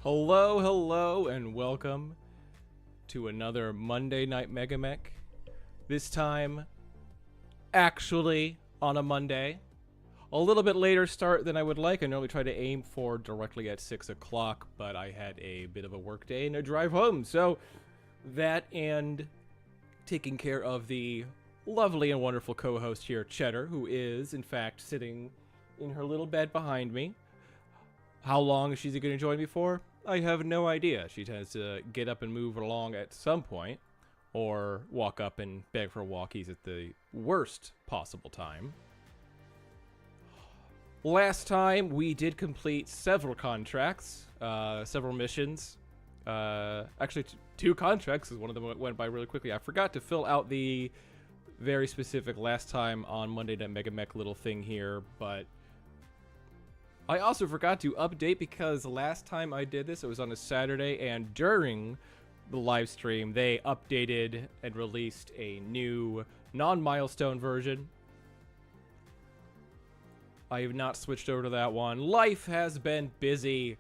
Hello, hello, and welcome to another Monday Night MegaMek. This time, actually on a Monday. A little bit later start than I would like. I normally try to aim for directly at 6 o'clock, but I had a bit of a work day and a drive home. So that and taking care of the lovely and wonderful co-host here, Cheddar, who is, in fact, sitting in her little bed behind me. How long is she going to join me for? I have no idea. She tends to get up and move along at some point, or walk up and beg for walkies at the worst possible time. Last time, we did complete several contracts, several missions. Actually, two contracts, because one of them went by really quickly. I forgot to fill out the very specific last time on Monday Night MegaMek little thing here, but I also forgot to update because last time I did this, it was on a Saturday, and during the live stream, they updated and released a new non-milestone version. I have not switched over to that one. Life has been busy,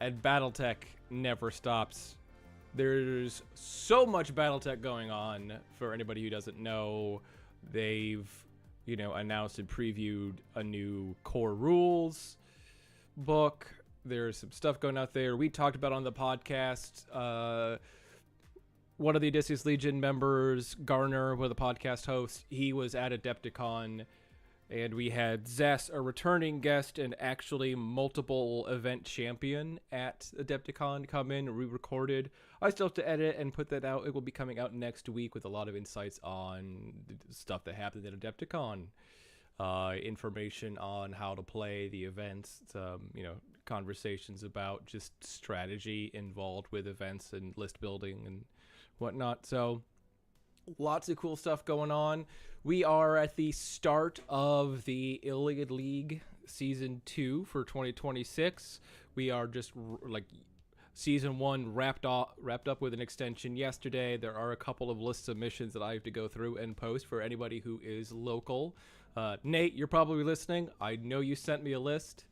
and BattleTech never stops. There's so much BattleTech going on. For anybody who doesn't know, they've announced and previewed a new core rules book. There's some stuff going out there. We talked about on the podcast. One of the Odysseus Legion members, Garner, one of the podcast hosts, he was at Adepticon, and we had Zess, a returning guest and actually multiple event champion at Adepticon, come in, re-recorded. I still have to edit and put that out. It will be coming out next week with a lot of insights on stuff that happened at Adepticon. Information on how to play the events, conversations about just strategy involved with events and list building and whatnot. So lots of cool stuff going on. We are at the start of the Iliad League Season 2 for 2026. We are just Season 1 wrapped up with an extension yesterday. There are a couple of lists of missions that I have to go through and post for anybody who is local. Nate, you're probably listening. I know you sent me a list.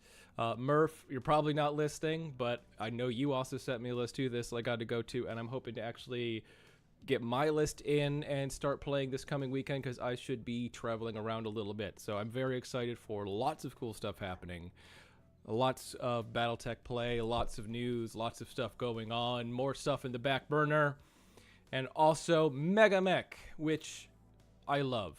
Murph, you're probably not listening, but I know you also sent me a list too. This I got to go to, and I'm hoping to actually get my list in and start playing this coming weekend because I should be traveling around a little bit. So I'm very excited for lots of cool stuff happening. Lots of BattleTech play, lots of news, lots of stuff going on, more stuff in the back burner, and also MegaMek, which I love.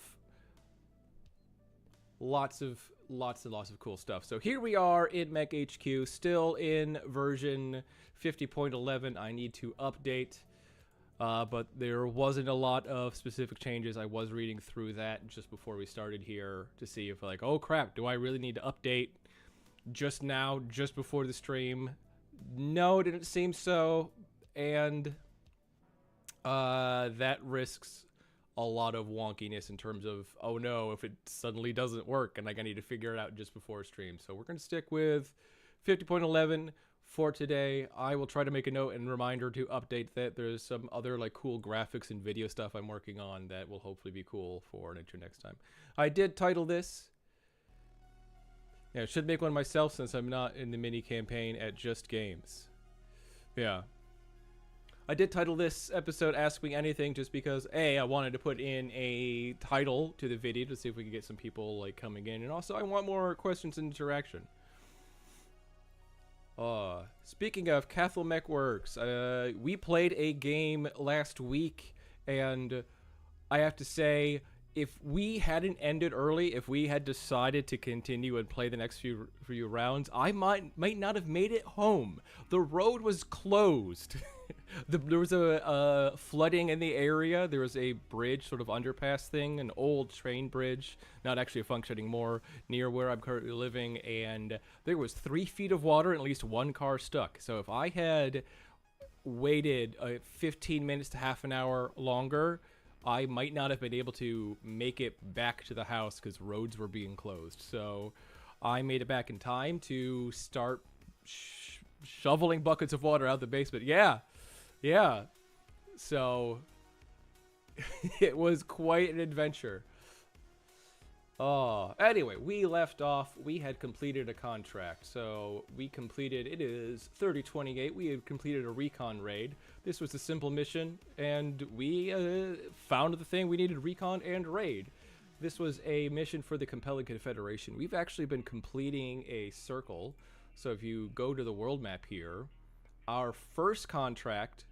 Lots and lots of cool stuff. So here we are in Mech HQ, still in version 50.11. I need to update, but there wasn't a lot of specific changes. I was reading through that just before we started here to see if oh crap, do I really need to update just now, just before the stream? No, it didn't seem so, and that risks a lot of wonkiness in terms of, oh no, if it suddenly doesn't work and I need to figure it out just before stream. So we're going to stick with 50.11 for today. I will try to make a note and reminder to update that. There's some other cool graphics and video stuff I'm working on that will hopefully be cool for an intro next time. I did title this, I should make one myself since I'm not in the mini campaign at Just Games. Yeah. I did title this episode Ask Me Anything just because, A, I wanted to put in a title to the video to see if we could get some people coming in, and also I want more questions and interaction. Speaking of Cathal Mech Works, we played a game last week, and I have to say, if we hadn't ended early, if we had decided to continue and play the next few rounds, I might not have made it home. The road was closed. There was a flooding in the area. There was a bridge, sort of underpass thing, an old train bridge, not actually functioning more, near where I'm currently living, and there was 3 feet of water and at least one car stuck. So if I had waited 15 minutes to half an hour longer, I might not have been able to make it back to the house because roads were being closed. So I made it back in time to start shoveling buckets of water out the basement. Yeah. So it was quite an adventure. Anyway, we left off. We had completed a contract. So we completed, it is 3028. We had completed a recon raid. This was a simple mission, and we found the thing we needed: recon and raid. This was a mission for the Compelling Confederation. We've actually been completing a circle. So if you go to the world map here, our first contract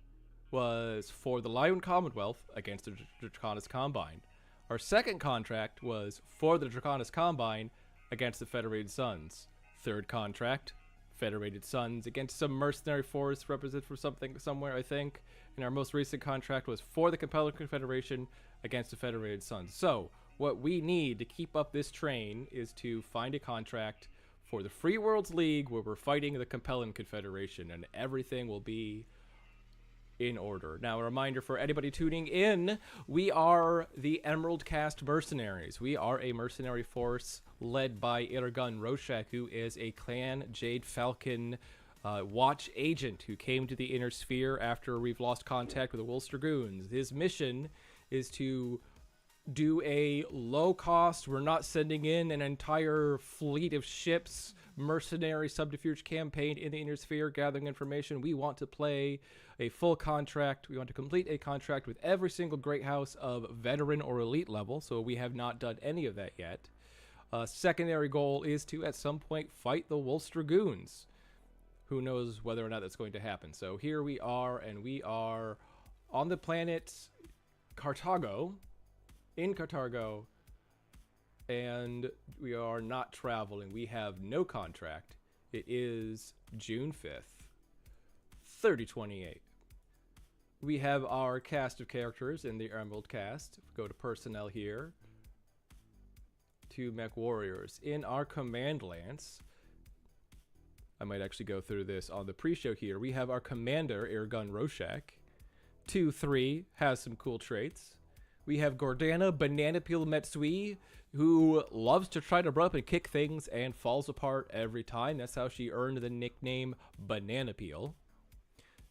was for the Lion Commonwealth against the Draconis Combine. Our second contract was for the Draconis Combine against the Federated Suns. Third contract, Federated Suns against some mercenary force represented from somewhere, I think. And our most recent contract was for the Compelling Confederation against the Federated Suns. So what we need to keep up this train is to find a contract for the Free Worlds League where we're fighting the Compelling Confederation, and everything will be in order. Now, a reminder for anybody tuning in, we are the Emerald Cast Mercenaries. We are a mercenary force led by Irgun Roshak, who is a Clan Jade Falcon watch agent who came to the Inner Sphere after we've lost contact with the Wolves Dragoons. His mission is to do a low-cost, we're not sending in an entire fleet of ships, mercenary subterfuge campaign in the Inner Sphere gathering information. We want to play a full contract. We want to complete a contract with every single great house of veteran or elite level, so we have not done any of that yet. Secondary goal is to, at some point, fight the Wolves Dragoons. Who knows whether or not that's going to happen. So here we are, and we are on the planet Carthago, in Carthago, and we are not traveling. We have no contract. It is June 5th, 3028. We have our cast of characters in the Emerald cast. Go to personnel here. 2 mech warriors. In our command lance, I might actually go through this on the pre-show here. We have our commander, Irgun Roshak. 2-3 has some cool traits. We have Gordana Banana Peel Metsui, who loves to try to run up and kick things and falls apart every time. That's how she earned the nickname Banana Peel.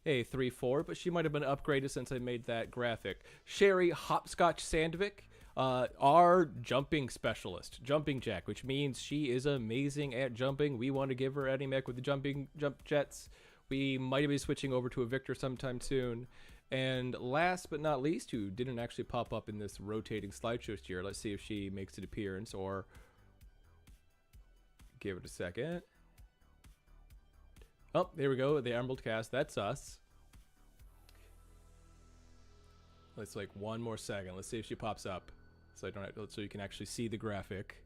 A 3-4, but she might have been upgraded since I made that graphic. Sherry Hopscotch Sandvik, our jumping specialist, jumping jack, which means she is amazing at jumping. We want to give her any mech with the jump jets. We might be switching over to a Victor sometime soon. And last but not least, who didn't actually pop up in this rotating slideshow here, let's see if she makes an appearance, or give it a second. Oh, there we go, the Emerald cast, that's us. Let's like one more second. Let's see if she pops up, so so you can actually see the graphic.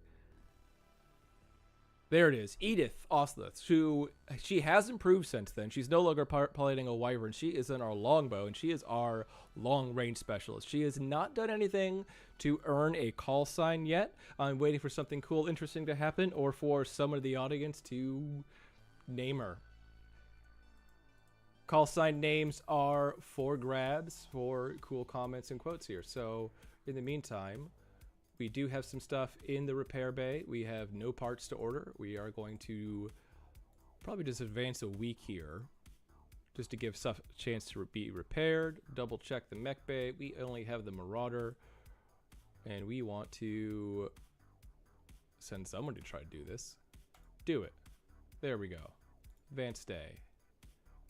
There it is, Edith Osleth, who she has improved since then. She's no longer piloting a wyvern. She is in our longbow, and she is our long-range specialist. She has not done anything to earn a call sign yet. I'm waiting for something cool, interesting to happen, or for someone in the audience to name her. Call sign names are for grabs for cool comments and quotes here. So in the meantime, we do have some stuff in the repair bay. We have no parts to order. We are going to probably just advance a week here just to give stuff a chance to be repaired. Double check the mech bay. We only have the Marauder, and we want to send someone to try to do this. Do it. There we go. Advanced day.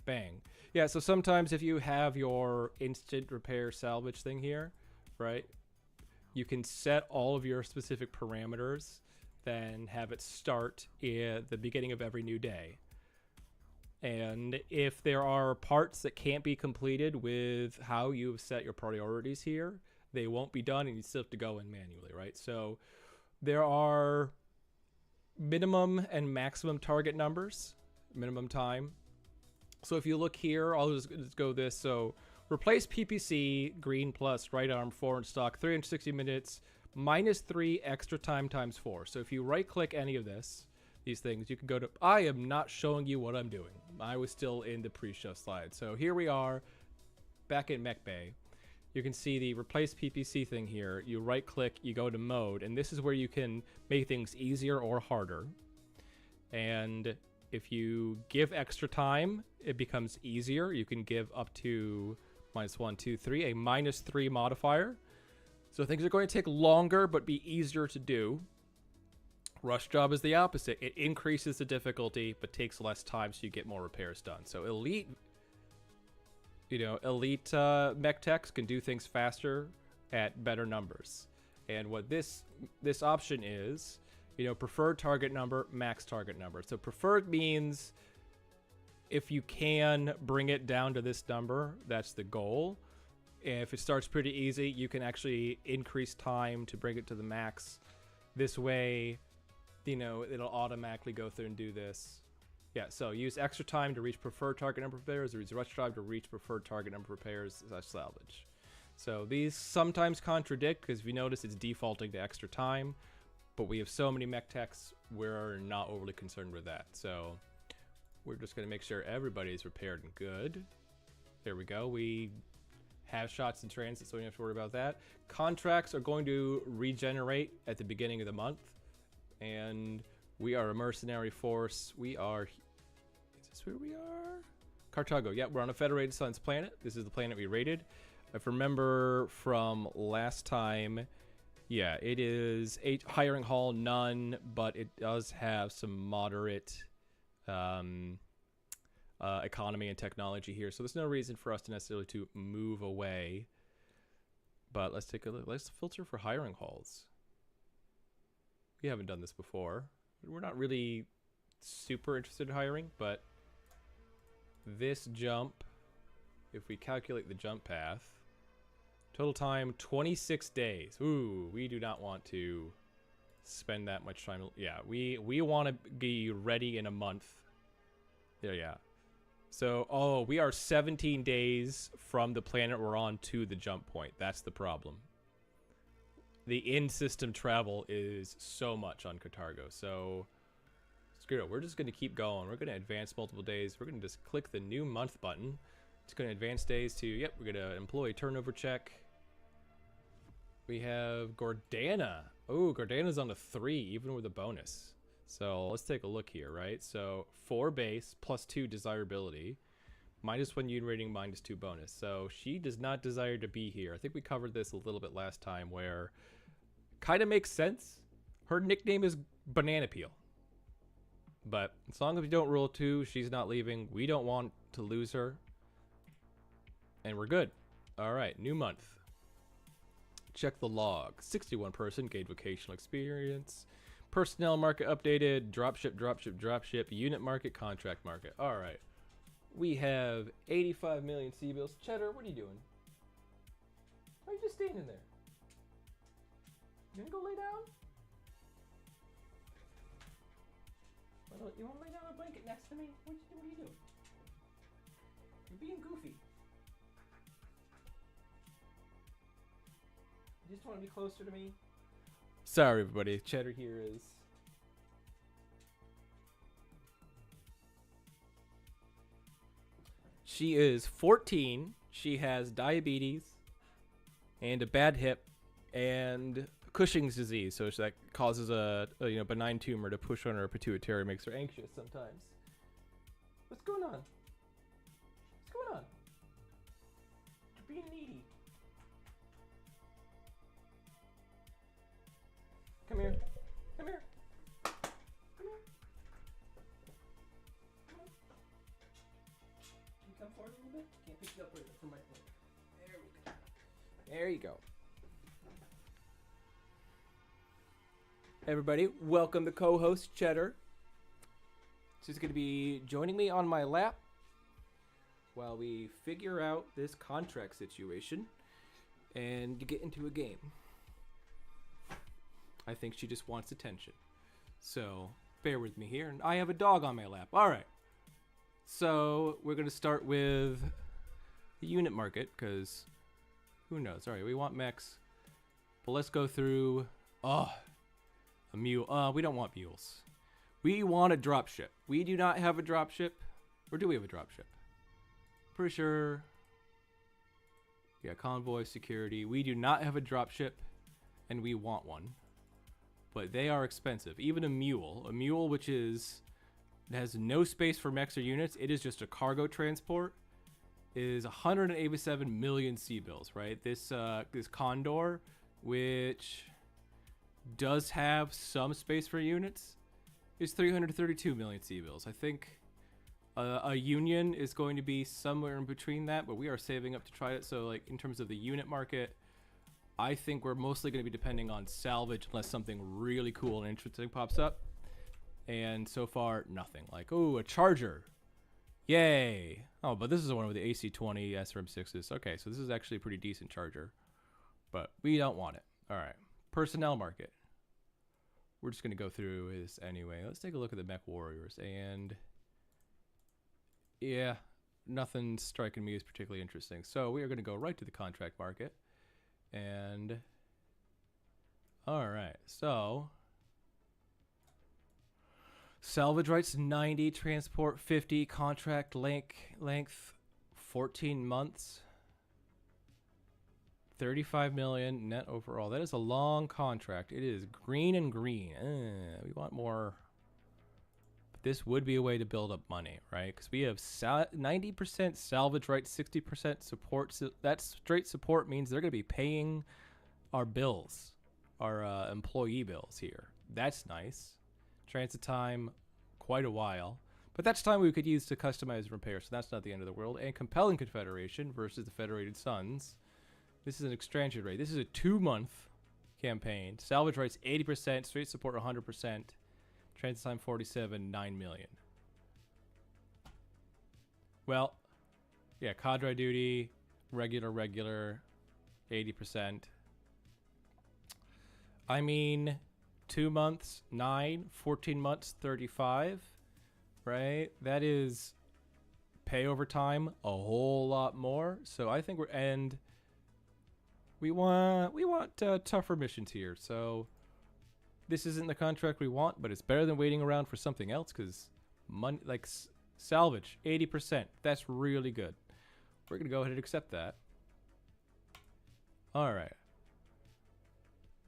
Bang. Yeah, so sometimes if you have your instant repair salvage thing here, right, you can set all of your specific parameters, then have it start at the beginning of every new day. And if there are parts that can't be completed with how you've set your priorities here, they won't be done, and you still have to go in manually, right? So there are minimum and maximum target numbers, minimum time. So if you look here, I'll just go this. So replace PPC, green plus right arm, 4 in stock, 360 minutes, -3 extra time times 4. So if you right click any of these things, you can go to, I am not showing you what I'm doing. I was still in the pre-show slide. So here we are back in Mech Bay. You can see the replace PPC thing here. You right click, you go to mode, and this is where you can make things easier or harder. And if you give extra time, it becomes easier. You can give up to -1, 2, 3, a -3 modifier. So things are going to take longer, but be easier to do. Rush Job is the opposite. It increases the difficulty, but takes less time, so you get more repairs done. So elite, elite mech techs can do things faster at better numbers. And what this option is, preferred target number, max target number. So preferred means if you can bring it down to this number, that's the goal. If it starts pretty easy, you can actually increase time to bring it to the max. This way, it'll automatically go through and do this. Yeah, so use extra time to reach preferred target number of repairs, or use rush time to reach preferred target number of repairs / salvage. So these sometimes contradict, because if you notice, it's defaulting to extra time. But we have so many mech techs, we're not overly concerned with that. So we're just going to make sure everybody's repaired and good. There we go. We have shots in transit, so we don't have to worry about that. Contracts are going to regenerate at the beginning of the month. And we are a mercenary force. We are... Is this where we are? Cartago. Yep, we're on a Federated Suns planet. This is the planet we raided. If you remember from last time... Yeah, it is hiring hall, none, but it does have some moderate economy and technology here. So there's no reason for us to necessarily to move away. But let's take a look. Let's filter for hiring halls. We haven't done this before. We're not really super interested in hiring, but this jump, if we calculate the jump path, total time, 26 days. Ooh, we do not want to spend that much time. Yeah, we want to be ready in a month. Yeah. So, we are 17 days from the planet we're on to the jump point. That's the problem. The in-system travel is so much on Cartago. So, screw it. We're just going to keep going. We're going to advance multiple days. We're going to just click the new month button. It's going to advance days to, yep, we're going to employee turnover check. We have Gordana. Oh, Gordana's on a 3, even with a bonus. So let's take a look here, right? So 4 base, plus 2 desirability, -1 unit rating, -2 bonus. So she does not desire to be here. I think we covered this a little bit last time, where kind of makes sense. Her nickname is Banana Peel. But as long as we don't rule 2, she's not leaving. We don't want to lose her. And we're good. All right, new month. Check the log. 61 person, gained vocational experience. Personnel market updated. Dropship. Unit market, contract market. All right. We have 85 million C-bills. Cheddar, what are you doing? Why are you just standing there? You gonna go lay down? You wanna lay down on a blanket next to me? What are you doing? You're being goofy. You just want to be closer to me? Sorry, everybody. Cheddar here is... She is 14. She has diabetes and a bad hip and Cushing's disease. So that causes a benign tumor to push on her pituitary, makes her anxious sometimes. What's going on? What's going on? You're being needy. Come here. Come here. Come here. Come on. Can you come forward a little bit? Can't pick you up right from my foot. There we go. There you go. Hey everybody, welcome to co-host Cheddar. She's going to be joining me on my lap while we figure out this contract situation and get into a game. I think she just wants attention. So, bear with me here. And I have a dog on my lap. All right. So, we're going to start with the unit market, because who knows? All right, we want mechs. But let's go through... a mule. We don't want mules. We want a dropship. We do not have a dropship. Or do we have a dropship? Pretty sure... Yeah, convoy, security. We do not have a dropship, and we want one. But they are expensive. Even a mule which has no space for mechs or units, it is just a cargo transport, is 187 million C-bills, right? This Condor, which does have some space for units is 332 million C-bills. I think a union is going to be somewhere in between that, but we are saving up to try it. So like in terms of the unit market, I think we're mostly going to be depending on salvage unless something really cool and interesting pops up. And so far, nothing. Like, oh, a charger. Yay. Oh, but this is the one with the AC-20 SRM6s. Okay, so this is actually a pretty decent charger. But we don't want it. All right. Personnel market. We're just going to go through this anyway. Let's take a look at the Mech Warriors. And yeah, nothing striking me as particularly interesting. So we are going to go right to the contract market. And all right. So salvage rights 90, transport 50, contract length 14 months. 35 million net overall. That is a long contract. It is green and green. We want more. But this would be a way to build up money, right? Because we have 90% salvage rights, 60% support. So that straight support means they're going to be paying our bills, our employee bills here. That's nice. Transit time, quite a while. But that's time we could use to customize and repair, so that's not the end of the world. And compelling confederation versus the Federated Sons. This is an extraction rate. This is a 2-month campaign. Salvage rights 80%, straight support 100%, transit time 47, 9 million. Well, yeah, cadre duty, regular, 80%. I mean, 2 months, 9, 14 months, 35, right? That is pay over time a whole lot more. So I think we want tougher missions here. So this isn't the contract we want, but it's better than waiting around for something else because money, like salvage, 80%. That's really good. We're going to go ahead and accept that. All right.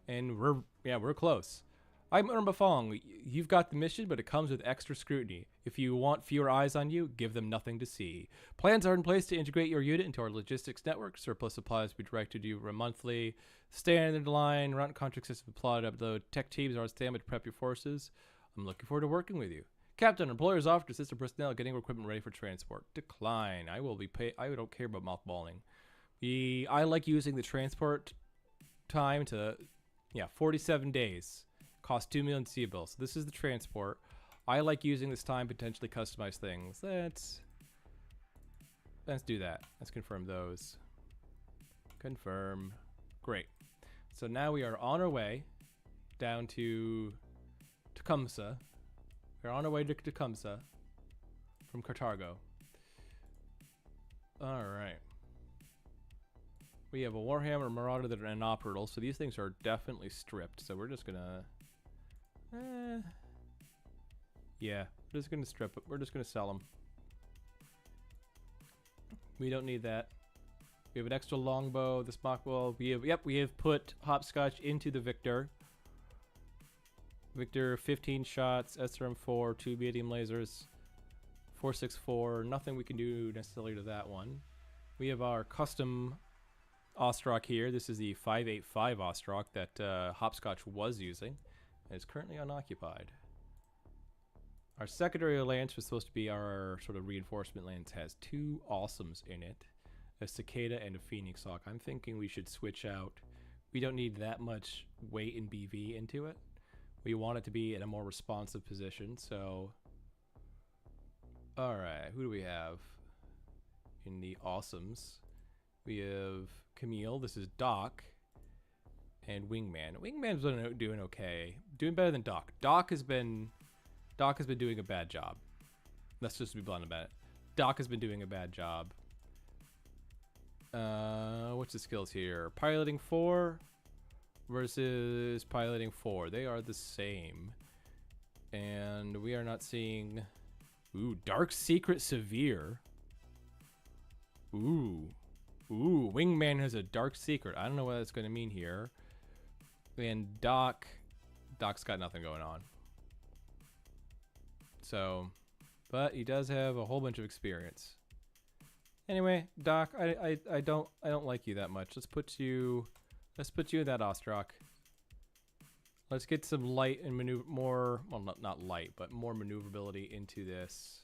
And we're close. I'm Bafong. You've got the mission, but it comes with extra scrutiny. If you want fewer eyes on you, give them nothing to see. Plans are in place to integrate your unit into our logistics network. Surplus supplies will be directed to you monthly. Standard line, run contract system plotted upload. Tech teams are on standby to prep your forces. I'm looking forward to working with you. Captain, employers offer to assist the personnel getting equipment ready for transport. Decline. I will be paid. I don't care about mothballing. I like using the transport time to, 47 days. Cost 2 million C-bills. So this is the transport. I like using this time to potentially customize things. Let's do that. Let's confirm those. Confirm. Great. So now we are on our way down to Tecumseh. We're on our way to Tecumseh from Carthago. All right. We have a Warhammer, Marauder, and an Operatal. So these things are definitely stripped. So we're just gonna. Yeah, we're just gonna strip it. We're just gonna sell them. We don't need that. We have an extra longbow, the smockbow. We have put Hopscotch into the Victor. Victor, 15 shots, SRM4, 2 medium lasers, 464. Nothing we can do necessarily to that one. We have our custom Ostrak here. This is the 585 Ostrak that Hopscotch was using. And it's currently unoccupied. Our secondary lance was supposed to be our sort of reinforcement lance. Has 2 awesomes in it. A Cicada and a Phoenix Hawk. I'm thinking we should switch out. We don't need that much weight in BV into it. We want it to be in a more responsive position, so. Alright, who do we have in the awesomes? We have Camille, this is Doc, and Wingman. Wingman's doing okay. Doing better than Doc. Doc has been doing a bad job. Let's just be blunt about it. Doc has been doing a bad job. What's the skills here? Piloting 4 versus piloting 4. They are the same. And we are not seeing. Ooh, Dark Secret Severe. Ooh, Wingman has a Dark Secret. I don't know what that's going to mean here. And Doc's got nothing going on. So, but he does have a whole bunch of experience. Anyway, Doc, I don't like you that much. Let's put you in that Ostrak. Let's get some light and maneuver more. Well, not light, but more maneuverability into this.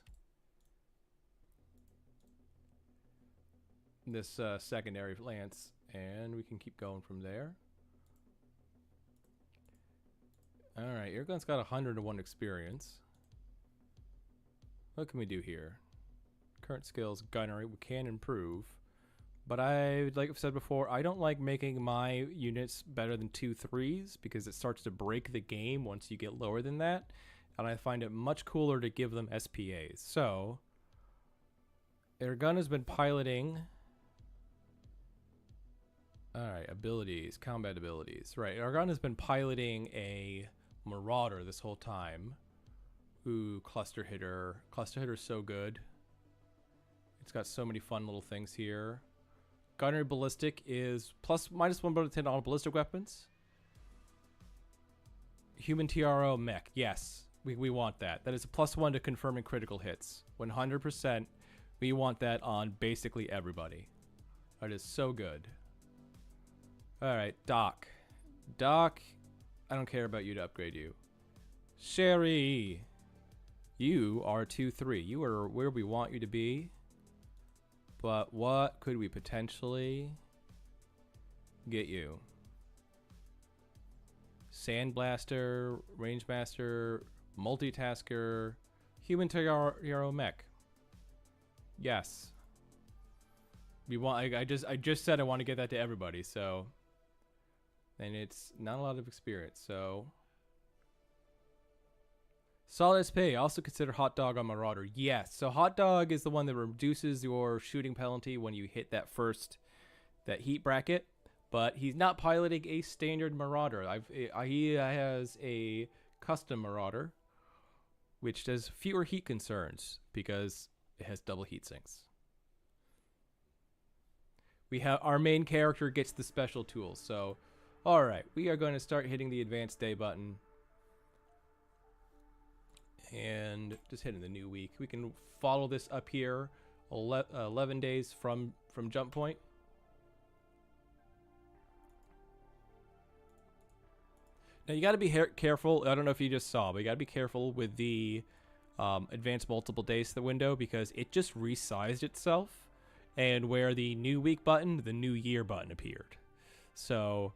This secondary lance, and we can keep going from there. All right, Airgun's got 101 experience. What can we do here? Current skills, gunnery, we can improve. But like I've said before, I don't like making my units better than 2 3s because it starts to break the game once you get lower than that. And I find it much cooler to give them SPAs. So, Airgun has been piloting. Alright, abilities, combat abilities. Right, Airgun has been piloting a Marauder this whole time. Ooh, Cluster Hitter. Cluster Hitter's so good. It's got so many fun little things here. Gunnery Ballistic is -1/10 on ballistic weapons. Human TRO Mech. Yes, we want that. That is a +1 to confirming critical hits. 100%. We want that on basically everybody. That is so good. Alright, Doc. Doc, I don't care about you to upgrade you. Sherry, you are 2-3. You are where we want you to be. But what could we potentially get you? Sandblaster, Rangemaster, Multitasker, Human TRO Mech. Yes. We want. I just said I want to get that to everybody. So, and it's not a lot of experience. So, solid SP. Also consider Hot Dog on Marauder. Yes. So Hot Dog is the one that reduces your shooting penalty when you hit that heat bracket. But he's not piloting a standard Marauder. He has a custom Marauder, which does fewer heat concerns because it has double heat sinks. We have our main character gets the special tools. So, all right, we are going to start hitting the advanced day button. And just hitting the new week. We can follow this up here 11 days from jump point. Now you got to be careful. I don't know if you just saw, but you got to be careful with the advanced multiple days to the window because it just resized itself. And where the new week button, the new year button appeared. So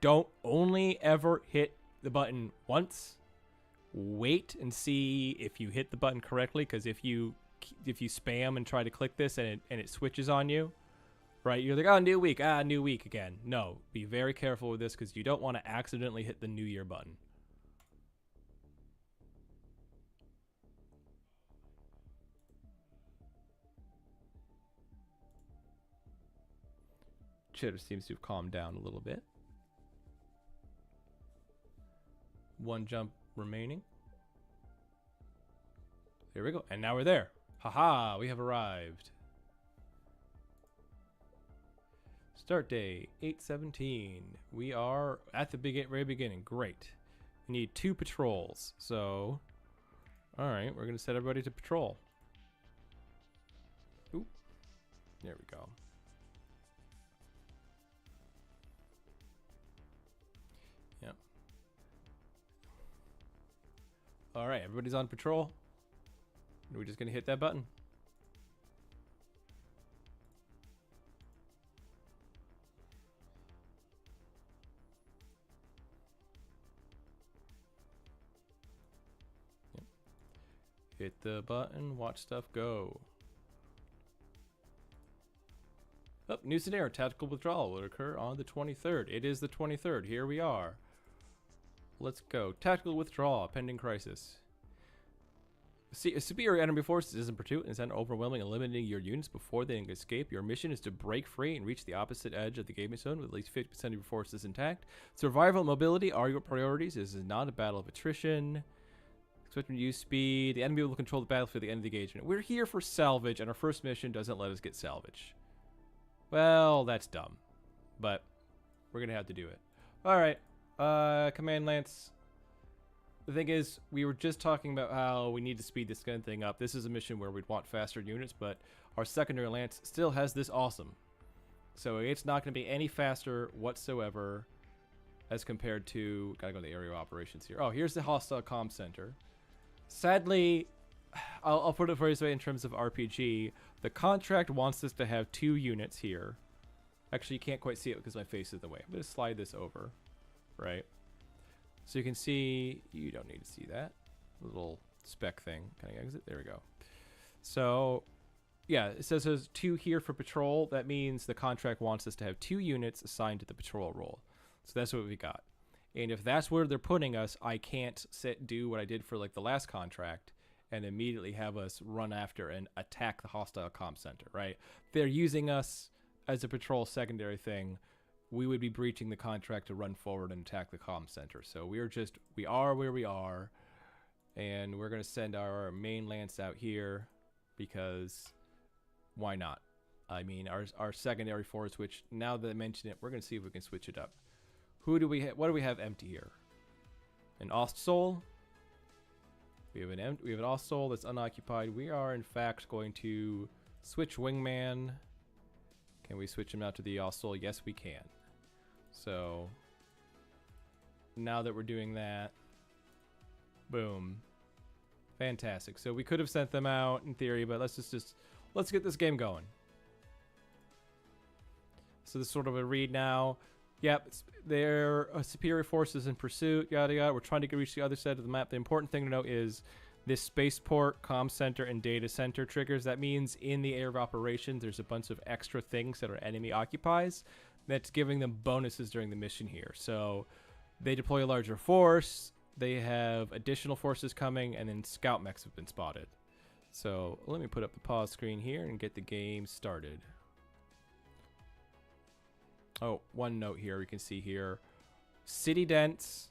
don't only ever hit the button once. Wait and see if you hit the button correctly, because if you spam and try to click this and it switches on you, right? You're like, oh, new week again. No, be very careful with this because you don't want to accidentally hit the new year button. Chitter seems to have calmed down a little bit. One jump remaining. Here we go. And now we're there. Haha, we have arrived. Start day, 8/17. We are at the very beginning. Great. We need 2 patrols. So, all right, we're going to set everybody to patrol. Oop. There we go. Yep. All right, everybody's on patrol. We're just going to hit that button. Yep. Hit the button, watch stuff go. Oh, new scenario. Tactical withdrawal will occur on the 23rd. It is the 23rd. Here we are. Let's go. Tactical withdrawal, pending crisis. See, superior enemy forces is in pursuit and is overwhelming, eliminating your units before they can escape. Your mission is to break free and reach the opposite edge of the gaming zone with at least 50% of your forces intact. Survival and mobility are your priorities. This is not a battle of attrition. Expecting to use speed. The enemy will control the battlefield at the end of the engagement. We're here for salvage, and our first mission doesn't let us get salvage. Well, that's dumb. But we're going to have to do it. All right. Command Lance. The thing is, we were just talking about how we need to speed this kind of thing up. This is a mission where we'd want faster units, but our secondary lance still has this awesome. So it's not going to be any faster whatsoever. as compared to, gotta go to the area of operations here. Oh, here's the hostile comm center. Sadly, I'll put it this way in terms of RPG. The contract wants us to have 2 units here. Actually, you can't quite see it because my face is in the way. I'm going to slide this over, right? So you can see, you don't need to see that little spec thing. Can I exit? There we go. So, yeah, it says there's 2 here for patrol. That means the contract wants us to have 2 units assigned to the patrol role. So that's what we got. And if that's where they're putting us, I can't do what I did for like the last contract and immediately have us run after and attack the hostile comm center, right? If they're using us as a patrol secondary thing, we would be breaching the contract to run forward and attack the comm center. So we are where we are, and we're going to send our main lance out here because why not? I mean, our secondary force, which now that I mention it, we're going to see if we can switch it up. Who do we have? What do we have empty here? An Ostsoul. We have an Ostsoul that's unoccupied. We are in fact going to switch Wingman. Can we switch him out to the Ostsoul? Yes, we can. So now that we're doing that, boom, fantastic. So we could have sent them out in theory, but let's get this game going. So this is sort of a read now. Yep, there are superior forces in pursuit, yada yada. We're trying to reach the other side of the map. The important thing to note is this spaceport, comm center, and data center triggers. That means in the area of operations, there's a bunch of extra things that our enemy occupies that's giving them bonuses during the mission here. So they deploy a larger force, they have additional forces coming, and then scout mechs have been spotted. So let me put up the pause screen here and get the game started. Oh, one note here we can see here. City dense.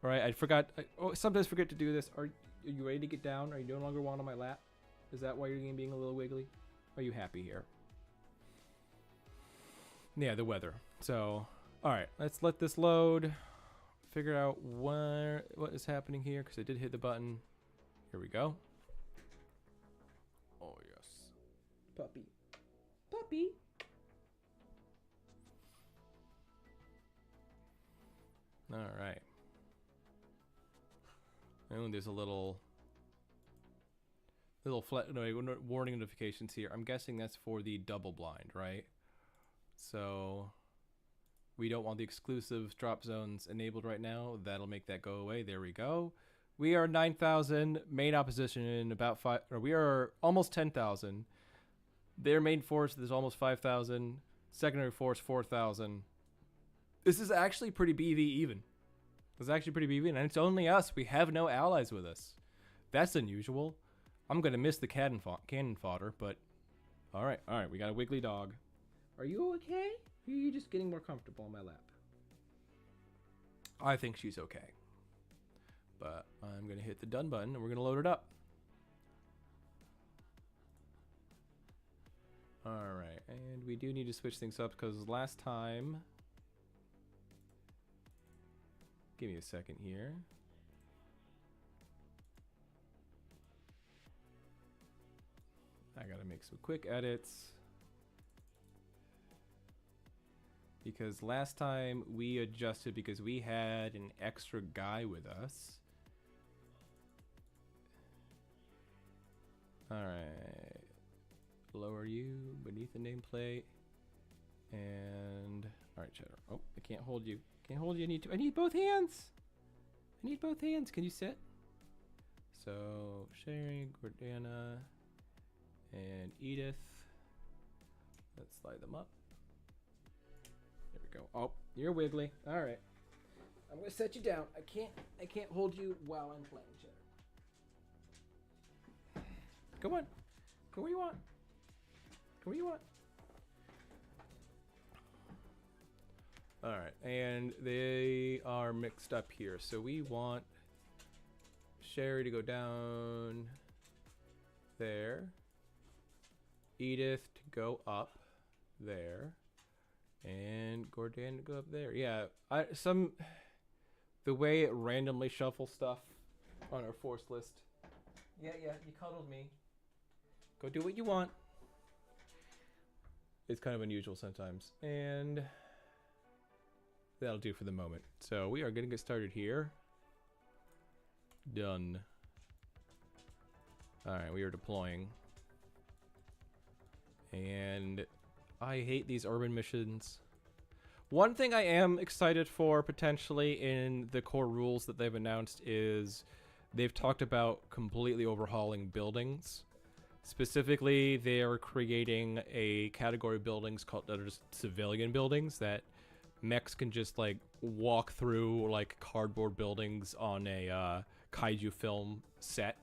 All right, I forgot. Sometimes forget to do this. Are you ready to get down? Are you no longer want on my lap? Is that why you're being a little wiggly? Are you happy here? Yeah, the weather. So, all right, let's let this load. Figure out what is happening here because I did hit the button. Here we go. Oh, yes. Puppy. Puppy. All right. Oh, there's a little warning notifications here. I'm guessing that's for the double blind, right? So we don't want the exclusive drop zones enabled right now. That'll make that go away. There we go. We are 9,000. Main opposition in about 5. Or we are almost 10,000. Their main force is almost 5,000. Secondary force 4,000. This is actually pretty BV even. It's actually pretty BV, and it's only us. We have no allies with us. That's unusual. I'm gonna miss the cannon fodder, but all right. We got a wiggly dog. Are you okay? Or are you just getting more comfortable on my lap? I think she's okay. But I'm gonna hit the done button, and we're gonna load it up. All right, and we do need to switch things up because last time. Give me a second here. I gotta make some quick edits. Because last time we adjusted because we had an extra guy with us. Alright. Lower you beneath the nameplate. And alright, Cheddar. Oh, I can't hold you. Can't hold you. I need both hands. I need both hands. Can you sit? So Sherry, Gordana, and Edith. Let's slide them up. There we go. Oh, you're wiggly. All right. I'm gonna set you down. I can't hold you while I'm playing, Cheddar. Come on. Go where you want. Go where you want. All right, and they are mixed up here. So we want Sherry to go down there, Edith to go up there, and Gordon to go up there. Yeah, the way it randomly shuffles stuff on our force list. Yeah, you cuddled me. Go do what you want. It's kind of unusual sometimes, and that'll do for the moment. So we are going to get started here. Done. Alright, we are deploying. And I hate these urban missions. One thing I am excited for potentially in the core rules that they've announced is they've talked about completely overhauling buildings. Specifically, they are creating a category of buildings called civilian buildings that mechs can just like walk through, like cardboard buildings on a kaiju film set.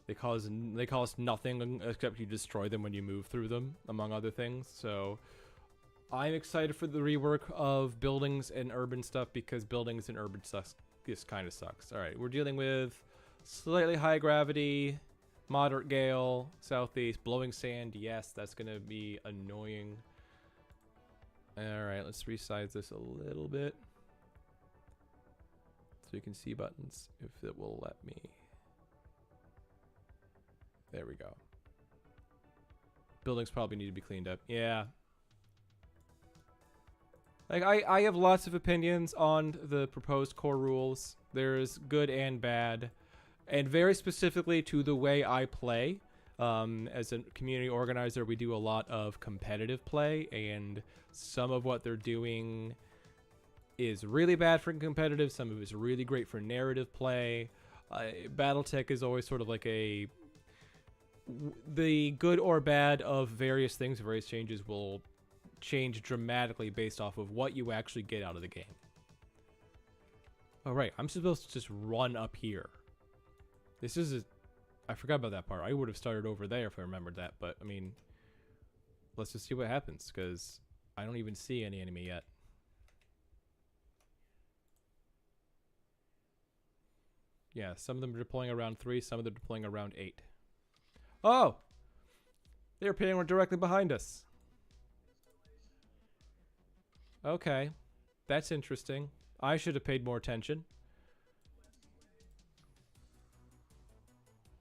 They cost nothing except you destroy them when you move through them, among other things. So I'm excited for the rework of buildings and urban stuff because buildings and urban stuff just kind of sucks. All right, we're dealing with slightly high gravity, moderate gale, southeast, blowing sand. Yes, that's going to be annoying. All right, let's resize this a little bit so you can see buttons if it will let me. There we go. Buildings probably need to be cleaned up. Yeah. Like I have lots of opinions on the proposed core rules. There's good and bad, and very specifically to the way I play. As a community organizer, we do a lot of competitive play, and some of what they're doing is really bad for competitive. Some of it is really great for narrative play. BattleTech is always sort of like the good or bad of various things, various changes will change dramatically based off of what you actually get out of the game. All right, I'm supposed to just run up here. This is I forgot about that part. I would have started over there if I remembered that, but I mean, let's just see what happens because I don't even see any enemy yet. Yeah, some of them are deploying around 3, some of them are deploying around 8. Oh! They're appearing directly behind us. Okay. That's interesting. I should have paid more attention.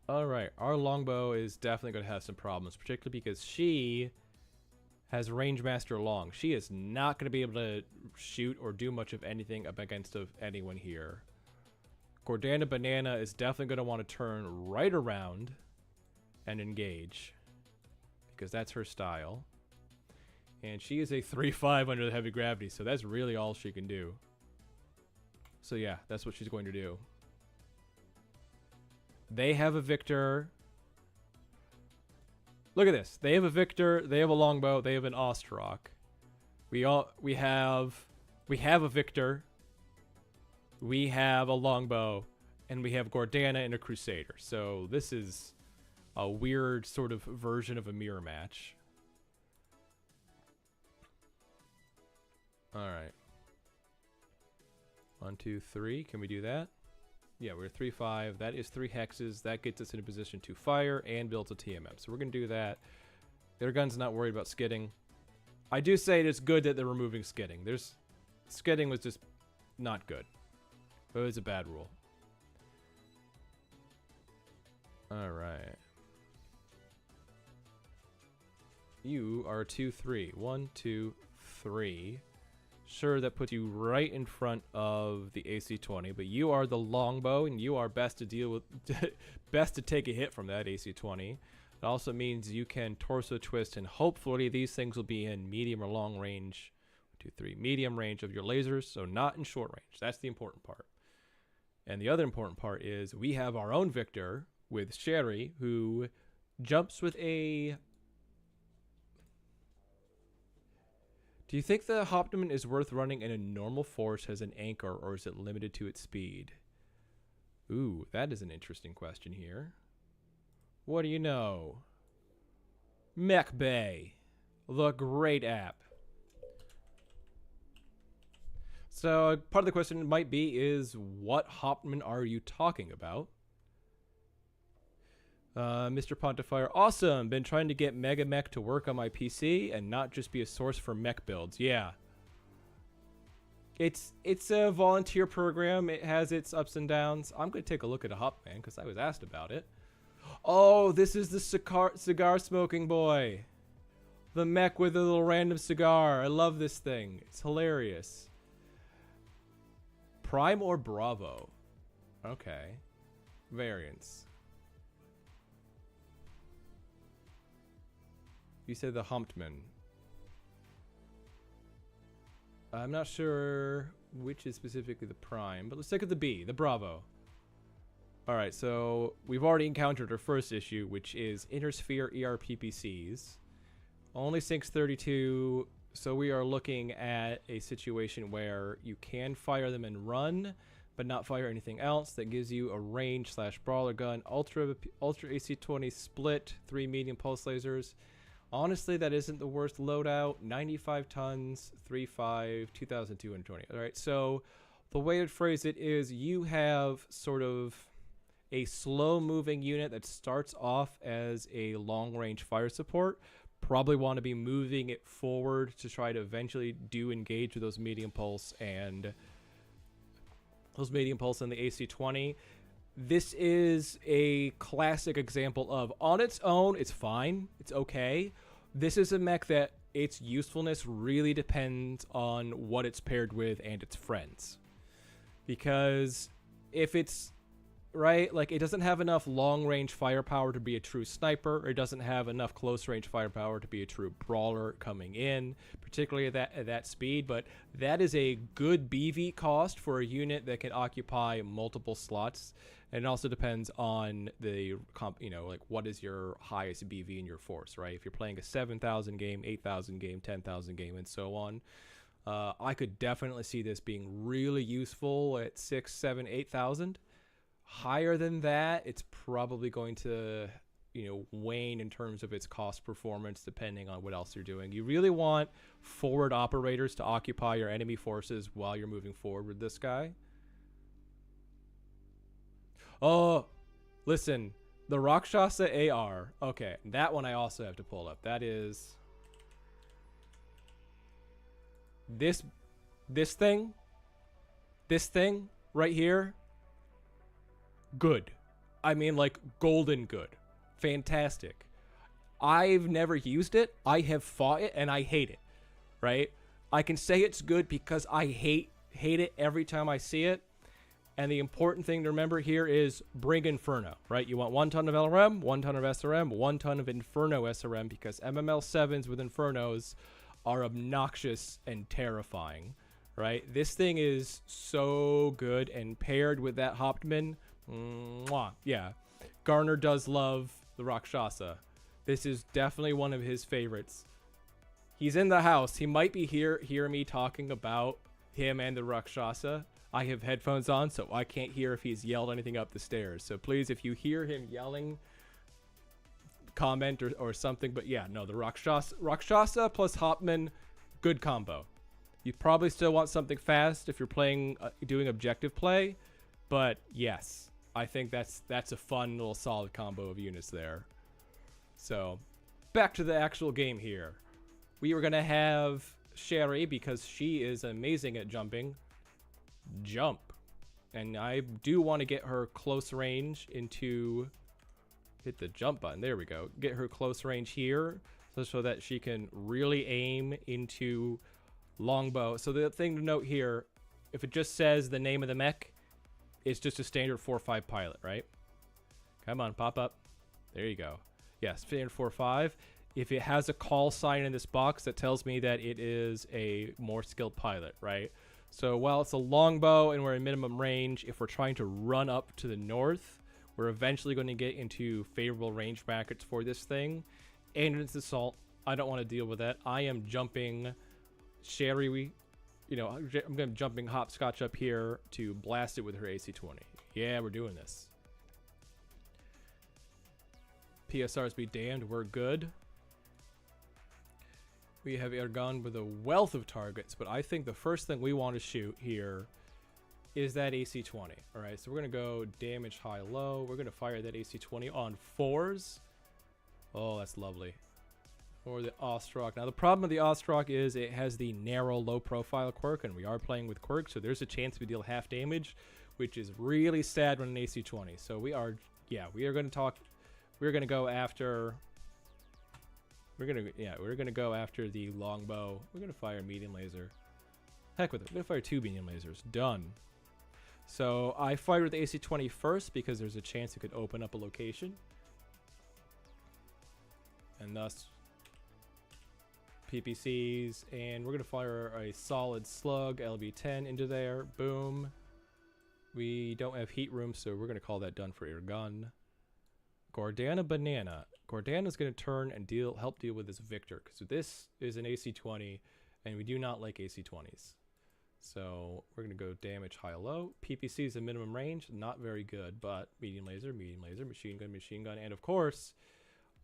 Alright, our longbow is definitely going to have some problems, particularly because she has Rangemaster Long. She is not going to be able to shoot or do much of anything up against anyone here. Gordana Banana is definitely going to want to turn right around and engage because that's her style. And she is a 3-5 under the heavy gravity, so that's really all she can do. So yeah, that's what she's going to do. They have a Victor. Look at this. They have a Victor, they have a longbow, they have an Ostrok. We have a Victor, we have a longbow, and we have Gordana and a Crusader. So this is a weird sort of version of a mirror match. All right. 1, 2, 3. Can we do that? Yeah, we're 3-5. That is 3 hexes. That gets us in a position to fire and build a TMM. So we're going to do that. Their gun's not worried about skidding. I do say it's good that they're removing skidding. Skidding was just not good. It was a bad rule. All right. You are 2-3. 1, 2, 3. Sure, that puts you right in front of the AC-20, but you are the longbow, and you are best to deal with, best to take a hit from that AC-20. It also means you can torso twist, and hopefully these things will be in medium or long range. 1, 2, 3, medium range of your lasers, so not in short range. That's the important part. And the other important part is we have our own Victor with Sherry, who jumps with a... Do you think the Hoptiman is worth running in a normal force as an anchor, or is it limited to its speed? Ooh, that is an interesting question here. What do you know? Mech Bay, the great app. So part of the question might be is, what Hoptiman are you talking about? Mr. Pontifier, awesome. Been trying to get MegaMek to work on my PC and not just be a source for mech builds. Yeah. It's a volunteer program. It has its ups and downs. I'm going to take a look at a Hopman because I was asked about it. Oh, this is the cigar smoking boy. The mech with a little random cigar. I love this thing. It's hilarious. Prime or Bravo? Okay. Variants. You said the Humptman. I'm not sure which is specifically the Prime, but let's take the B, the Bravo. Alright, so we've already encountered our first issue, which is Intersphere ERPPCs. Only sinks 32, so we are looking at a situation where you can fire them and run, but not fire anything else. That gives you a range / brawler gun, ultra AC-20 split, 3 medium pulse lasers. Honestly, that isn't the worst loadout. 95 tons, 3.5, 2,220. Alright, so the way to phrase it is you have sort of a slow-moving unit that starts off as a long-range fire support. Probably want to be moving it forward to try to eventually do engage with those medium pulse and the AC-20. This is a classic example of, on its own, it's fine, it's okay. This is a mech that its usefulness really depends on what it's paired with and its friends. Because if it's, right, like it doesn't have enough long-range firepower to be a true sniper, or it doesn't have enough close-range firepower to be a true brawler coming in, particularly at that speed, but that is a good BV cost for a unit that can occupy multiple slots. And it also depends on the like what is your highest BV in your force, right? If you're playing a 7,000 game, 8,000 game, 10,000 game, and so on, I could definitely see this being really useful at 6, 7, 8,000. Higher than that, it's probably going to, wane in terms of its cost performance depending on what else you're doing. You really want forward operators to occupy your enemy forces while you're moving forward with this guy. Oh, listen, the Rakshasa AR. Okay, that one I also have to pull up. That is this thing right here. Good. I mean, like, golden good. Fantastic. I've never used it. I have fought it, and I hate it. Right? I can say it's good because I hate it every time I see it. And the important thing to remember here is bring Inferno, right? You want 1 ton of LRM, 1 ton of SRM, 1 ton of Inferno SRM, because MML7s with Infernos are obnoxious and terrifying, right? This thing is so good, and paired with that Hauptmann, mwah, yeah. Garner does love the Rakshasa. This is definitely one of his favorites. He's in the house. He might be hear me talking about him and the Rakshasa. I have headphones on, so I can't hear if he's yelled anything up the stairs. So please, if you hear him yelling, comment or something. But yeah, no, the Rakshasa plus Hauptmann, good combo. You probably still want something fast if you're playing, doing objective play. But yes, I think that's a fun little solid combo of units there. So back to the actual game here. We were going to have Sherry, because she is amazing at jumping, jump. And I do want to get her close range into, hit the jump button, there we go, get her close range here so that she can really aim into longbow. So the thing to note here, if it just says the name of the mech, it's just a standard 4.5 pilot, right? Come on, pop up. There you go. Yes, standard 4.5. If it has a call sign in this box, that tells me that it is a more skilled pilot, right? So while it's a longbow and we're in minimum range, if we're trying to run up to the north, we're eventually going to get into favorable range brackets for this thing. And it's assault. I don't want to deal with that. I am jumping Sherry. I'm going to jumping hopscotch up here to blast it with her AC-20. Yeah, we're doing this. PSRs be damned, we're good. We have Ergon with a wealth of targets, but I think the first thing we want to shoot here is that AC-20. All right, so we're going to go damage high-low. We're going to fire that AC-20 on 4s. Oh, that's lovely. Or the Ostrak. Now, the problem with the Ostrak is it has the narrow, low-profile quirk, and we are playing with quirk, so there's a chance we deal half damage, which is really sad when an AC-20. So we are going to talk. We're going to go after. We're going to go after the longbow. We're going to fire medium laser. Heck with it. We're going to fire 2 medium lasers. Done. So I fired with the AC-20 first because there's a chance it could open up a location. And thus PPCs, and we're going to fire a solid slug LB-10 into there. Boom. We don't have heat room, so we're going to call that done for your gun. Gordana Banana. Gordana's going to turn and help deal with this Victor, because this is an AC-20, and we do not like AC-20s. So we're going to go damage high-low. PPC is a minimum range, not very good, but medium laser, machine gun, and of course,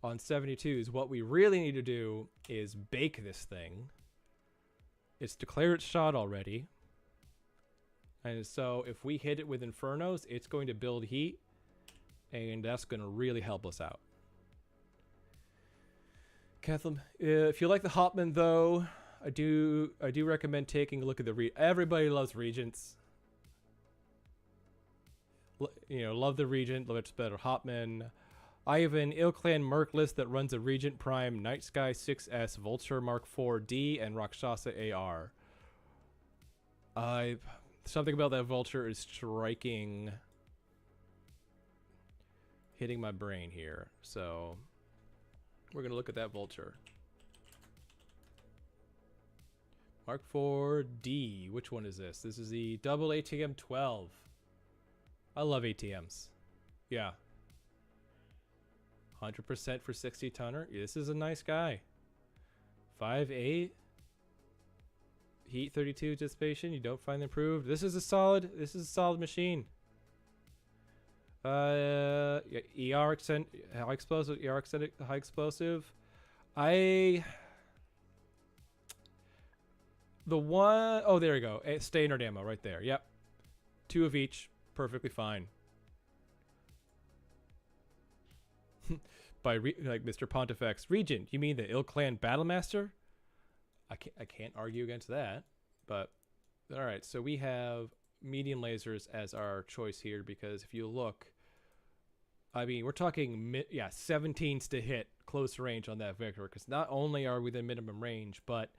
on 72s, what we really need to do is bake this thing. It's declared its shot already. And so if we hit it with Infernos, it's going to build heat, and that's going to really help us out. Kathleen, if you like the Hopman, though, I do recommend taking a look at the everybody loves Regents. Love the Regent, love it's better Hopman. I have an Ill-Clan Merc list that runs a Regent Prime, Night Sky 6S, Vulture Mark 4D, and Rakshasa AR. Something about that Vulture is hitting my brain here. So we're going to look at that Vulture. Mark 4D, which one is this? This is the double ATM 12. I love ATMs. Yeah. 100% for 60 tonner. This is a nice guy. 5.8. Heat 32 dissipation. You don't find improved. This is a solid machine. ER high explosive. ER extended high explosive. Oh, there we go. Standard ammo right there. Yep. 2 of each. Perfectly fine. By like Mr. Pontifex. Regent, you mean the Ill-Clan Battlemaster? I can't argue against that. But all right, so we have medium lasers as our choice here, because if you look, I mean, we're talking 17s to hit close range on that Victor, because not only are we within minimum range, but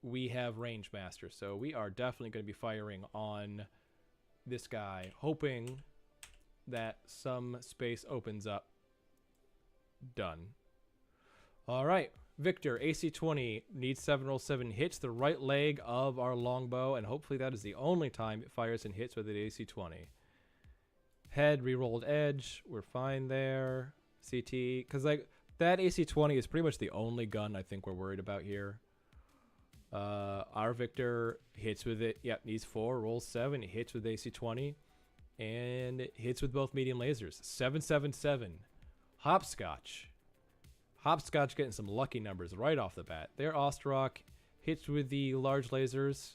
we have range master. So we are definitely going to be firing on this guy, hoping that some space opens up. Done. All right, Victor, AC-20 needs 7 roll 7 hits the right leg of our longbow, and hopefully that is the only time it fires and hits with an AC-20. Head, re-rolled edge, we're fine there. CT, because like that AC-20 is pretty much the only gun I think we're worried about here. Our Victor hits with it. Yep, needs 4, rolls 7, it hits with AC-20, and it hits with both medium lasers. 777. Hopscotch. Hopscotch getting some lucky numbers right off the bat. Their Ostrock hits with the large lasers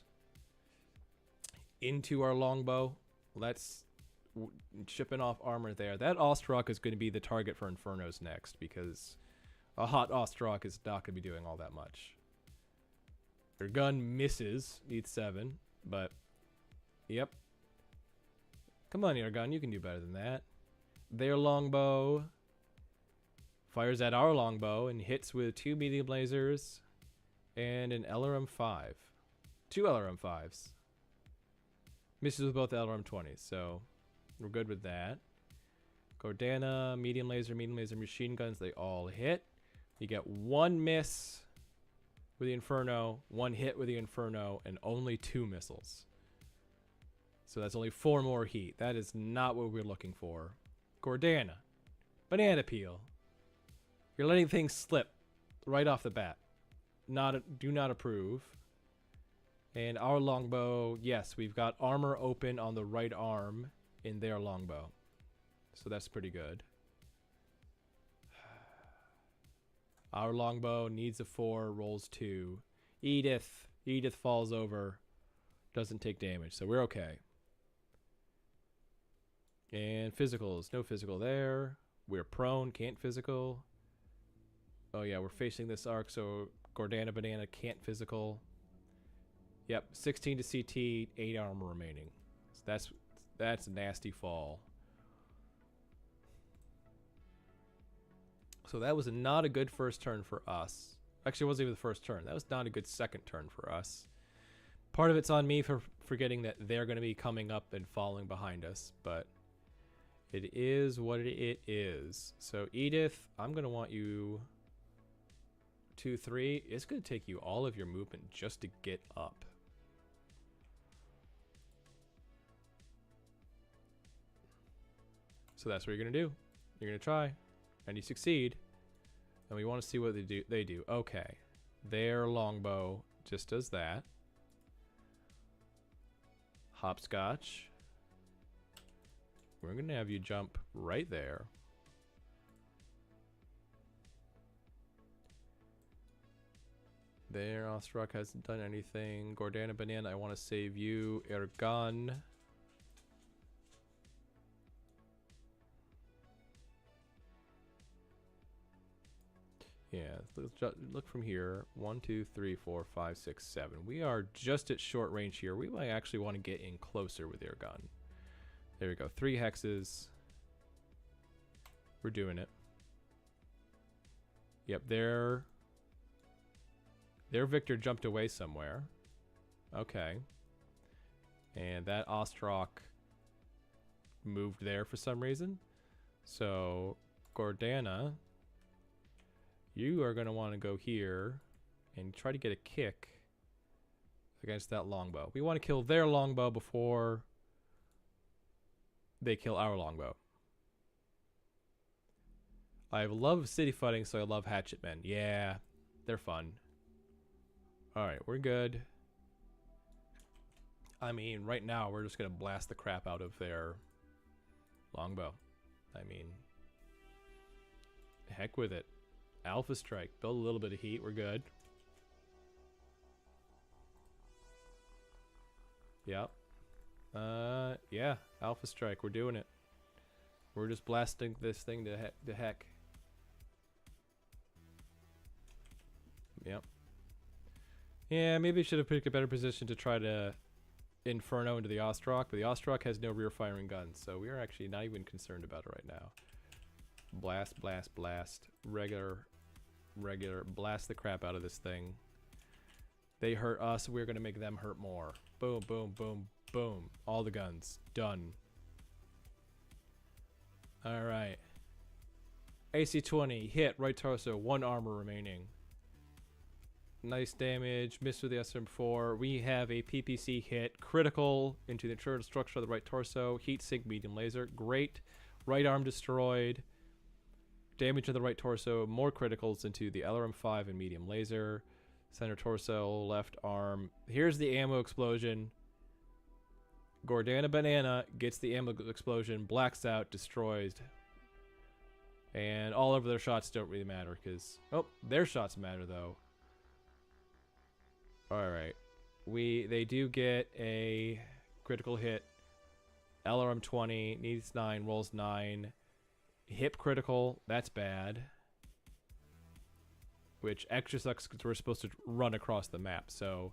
into our longbow. Well, that's chipping off armor there. That Ostrock is going to be the target for Infernos next, because a hot Ostrock is not going to be doing all that much. Your gun misses. Needs 7. But, yep. Come on, your gun. You can do better than that. Their longbow fires at our longbow and hits with 2 medium lasers and an LRM-5. 2 LRM-5s. Misses with both LRM-20s, so we're good with that. Gordana, medium laser, machine guns, they all hit. You get 1 miss with the Inferno, 1 hit with the Inferno, and only 2 missiles. So that's only 4 more heat. That is not what we're looking for. Gordana, banana peel. You're letting things slip right off the bat. Do not approve. And our longbow, yes, we've got armor open on the right arm in their longbow. So that's pretty good. Our longbow needs a 4, rolls 2. Edith falls over, doesn't take damage, so we're okay. And physicals, no physical there. We're prone, can't physical. Oh yeah, we're facing this arc, so Gordana Banana can't physical. Yep, 16 to CT, 8 armor remaining. So that's a nasty fall. So that was not a good first turn for us. Actually, it wasn't even the first turn. That was not a good second turn for us. Part of it's on me for forgetting that they're going to be coming up and following behind us, but it is what it is. So Edith, I'm going to want you 2, 3. It's going to take you all of your movement just to get up. So that's what you're going to do. You're going to try, and you succeed. And we want to see what they do. Okay. Their longbow just does that. Hopscotch. We're going to have you jump right there. There, Ostrak hasn't done anything. Gordana Banana, I want to save you. Ergan. Yeah, let's look from here. 1, 2, 3, 4, 5, 6, 7. We are just at short range here. We might actually want to get in closer with air gun. There we go. 3 hexes. We're doing it. Yep, their Victor jumped away somewhere. Okay. And that Ostrak moved there for some reason. So, Gordana, you are going to want to go here and try to get a kick against that longbow. We want to kill their longbow before they kill our longbow. I love city fighting, so I love hatchetmen. Yeah, they're fun. Alright, we're good. I mean, right now, we're just going to blast the crap out of their longbow. I mean, heck with it. Alpha Strike. Build a little bit of heat. We're good. Yep. Yeah. Alpha Strike. We're doing it. We're just blasting this thing to heck. Yep. Yeah, maybe I should have picked a better position to try to Inferno into the Ostrak, but the Ostrak has no rear firing guns, so we are actually not even concerned about it right now. Blast, blast, blast. Regular. Blast the crap out of this thing. They hurt us, we're going to make them hurt more. Boom, boom, boom, boom. All the guns. Done. Alright. AC-20. Hit. Right torso. 1 armor remaining. Nice damage. Missed with the SM-4. We have a PPC hit. Critical into the internal structure of the right torso. Heat sink. Medium laser. Great. Right arm destroyed. Damage to the right torso, more criticals into the LRM-5 and medium laser. Center torso, left arm. Here's the ammo explosion. Gordana Banana gets the ammo explosion, blacks out, destroys. And all of their shots don't really matter because... Oh, their shots matter though. Alright. They do get a critical hit. LRM-20, needs 9, rolls 9. Hip critical, that's bad. Which extra sucks because we're supposed to run across the map. So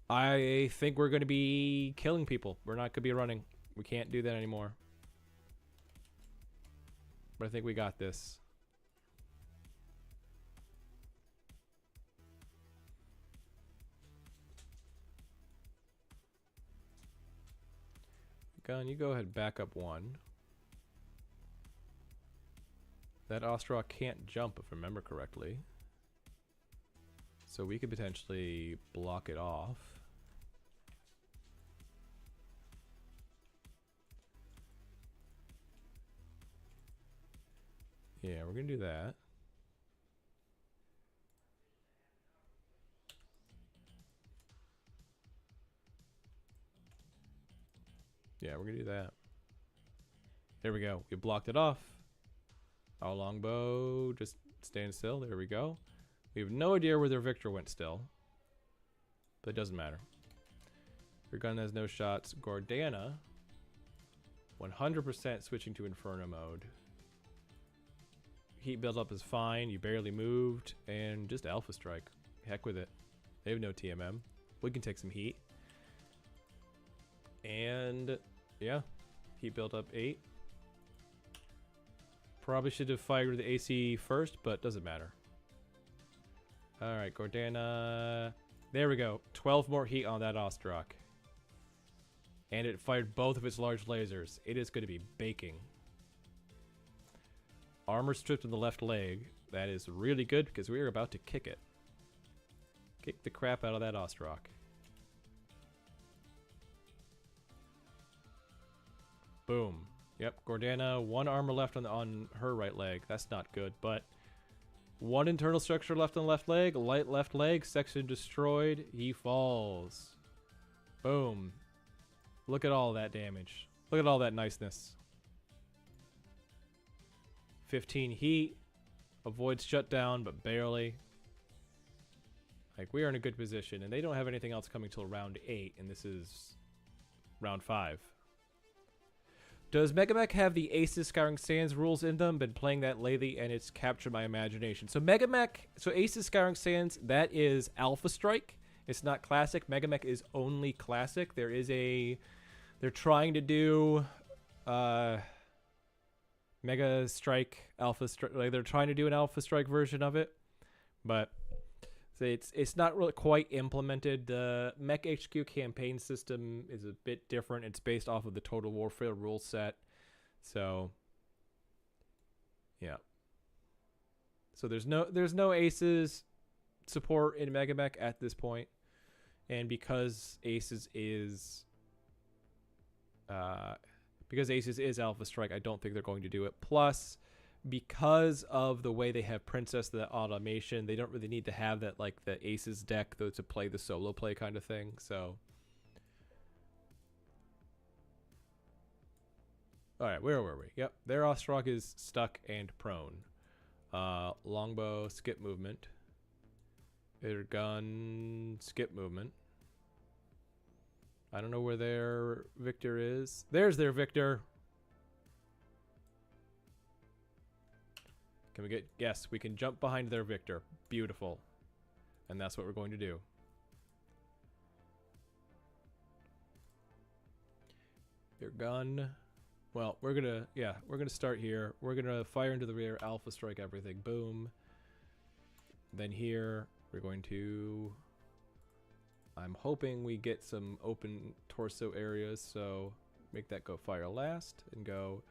I think we're going to be killing people. We're not going to be running. We can't do that anymore. But I think we got this. Gun, you go ahead, back up 1. That Ostrak can't jump, if I remember correctly. So we could potentially block it off. Yeah, we're going to do that. Yeah, we're going to do that. There we go. We blocked it off. Our longbow just staying still. There we go. We have no idea where their Victor went still. But it doesn't matter. Your gun has no shots. Gordana, 100% switching to Inferno mode. Heat build up is fine. You barely moved. And just Alpha Strike. Heck with it. They have no TMM. We can take some heat. And yeah. Heat build up 8. Probably should have fired the AC first, but doesn't matter. Alright, Gordana. There we go. 12 more heat on that Ostrok. And it fired both of its large lasers. It is going to be baking. Armor stripped on the left leg. That is really good because we are about to kick it. Kick the crap out of that Ostrok. Boom. Yep, Gordana, 1 armor left on her right leg. That's not good, but 1 internal structure left on the left leg. Light left leg, section destroyed. He falls. Boom. Look at all that damage. Look at all that niceness. 15 heat. Avoids shutdown, but barely. Like, we are in a good position, and they don't have anything else coming till round 8, and this is round 5. Does MegaMek have the Aces Scouring Sands rules in them? Been playing that lately, and it's captured my imagination. So Aces Scouring Sands, that is Alpha Strike. It's not Classic. MegaMek is only Classic. They're trying to do Mega Strike, Alpha Strike. Like, they're trying to do an Alpha Strike version of it, but it's not really quite implemented. The Mech HQ campaign system is a bit different. It's based off of the Total Warfare rule set. So yeah. So there's no Aces support in MegaMek at this point. And because Aces is Alpha Strike, I don't think they're going to do it. Plus, because of the way they have Princess, the automation, they don't really need to have that, like, the Aces deck, though, to play the solo play kind of thing. So, all right, where were we? Yep, their Ostrog is stuck and prone. Longbow, skip movement. Their gun, skip movement. I don't know where their Victor is. There's their Victor. Can we get... Yes, we can jump behind their Victor. Beautiful. And that's what we're going to do. Their gun. Well, we're gonna start here. We're gonna fire into the rear, Alpha Strike everything. Boom. Then here, we're going to... I'm hoping we get some open torso areas, so make that go fire last and go...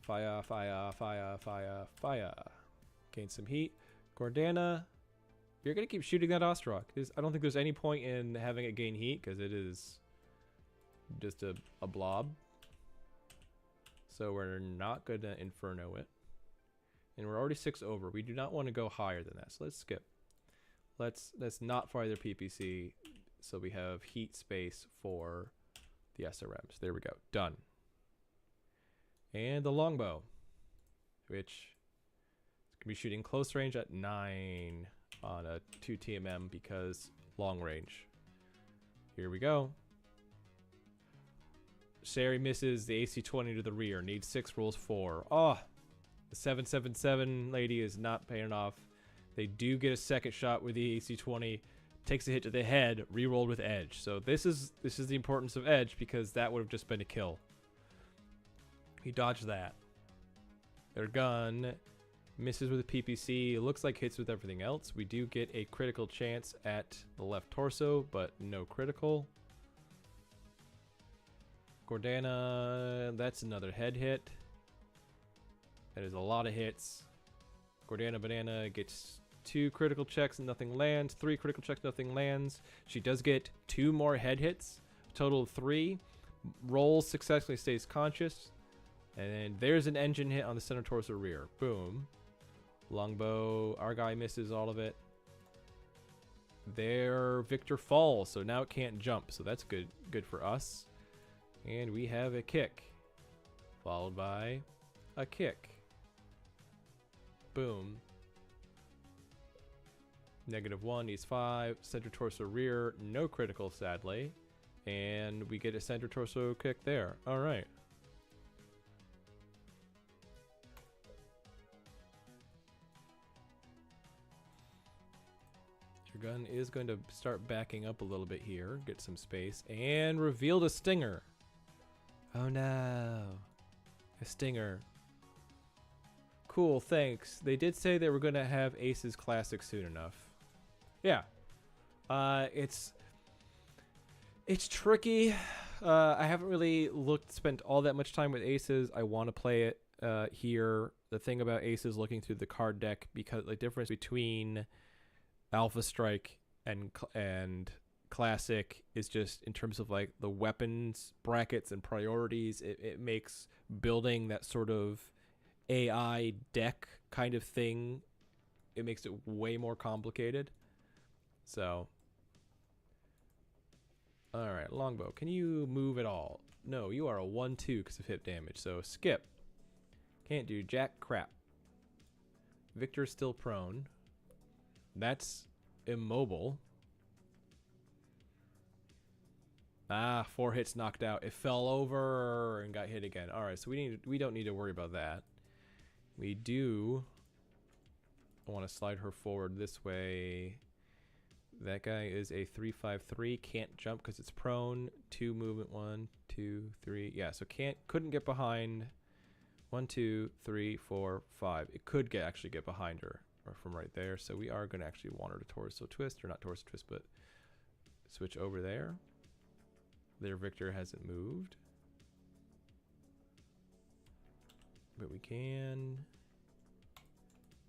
Fire, fire, fire, fire, fire. Gain some heat. Gordana, you're going to keep shooting that Ostrog. I don't think there's any point in having it gain heat, because it is just a blob. So we're not going to Inferno it. And we're already 6 over. We do not want to go higher than that, so let's skip. Let's not fire their PPC, so we have heat space for the SRMs. There we go. Done. And the longbow, which is going to be shooting close range at 9 on a 2 TMM because long range. Here we go. Sherry misses the AC-20 to the rear. Needs 6, rolls 4. Oh, the 777 lady is not paying off. They do get a second shot with the AC-20. Takes a hit to the head, re-rolled with edge. So this is the importance of edge, because that would have just been a kill. He dodged that. Their gun misses with a PPC. It looks like hits with everything else. We do get a critical chance at the left torso, but no critical. Gordana, that's another head hit. That is a lot of hits. Gordana Banana gets 2 critical checks and nothing lands. 3 critical checks, nothing lands. She does get 2 more head hits. A total of 3. Rolls successfully, stays conscious. And then there's an engine hit on the center torso rear. Boom. Longbow, our guy misses all of it. Their Victor falls, so now it can't jump. So that's good for us. And we have a kick. Followed by a kick. Boom. -1 needs 5. Center torso rear, no critical, sadly. And we get a center torso kick there. Alright. Your gun is going to start backing up a little bit here. Get some space. And revealed a stinger. Oh no. A stinger. Cool, thanks. They did say they were going to have Aces Classic soon enough. Yeah. It's tricky. I haven't really spent all that much time with aces. I want to play it here. The thing about aces, looking through the card deck, because the difference between Alpha Strike and Classic is just in terms of like the weapons brackets and priorities. It makes building that sort of AI deck kind of thing, it makes it way more complicated. So, all right, longbow, can you move at all? No, you are a 1-2 because of hit damage, so skip. Can't do jack crap. Victor's still prone. That's immobile. Ah, 4 hits knocked out. It fell over and got hit again. All right, so we don't need to worry about that. We do want to slide her forward this way. That guy is a 3/5/3. Can't jump because it's prone. 2 movement. 1, 2, 3. Yeah, so couldn't get behind. 1, 2, 3, 4, 5. It could actually get behind her or from right there. So we are going to actually want her to torso twist, or not torso twist, but switch over there. Their Victor hasn't moved, but we can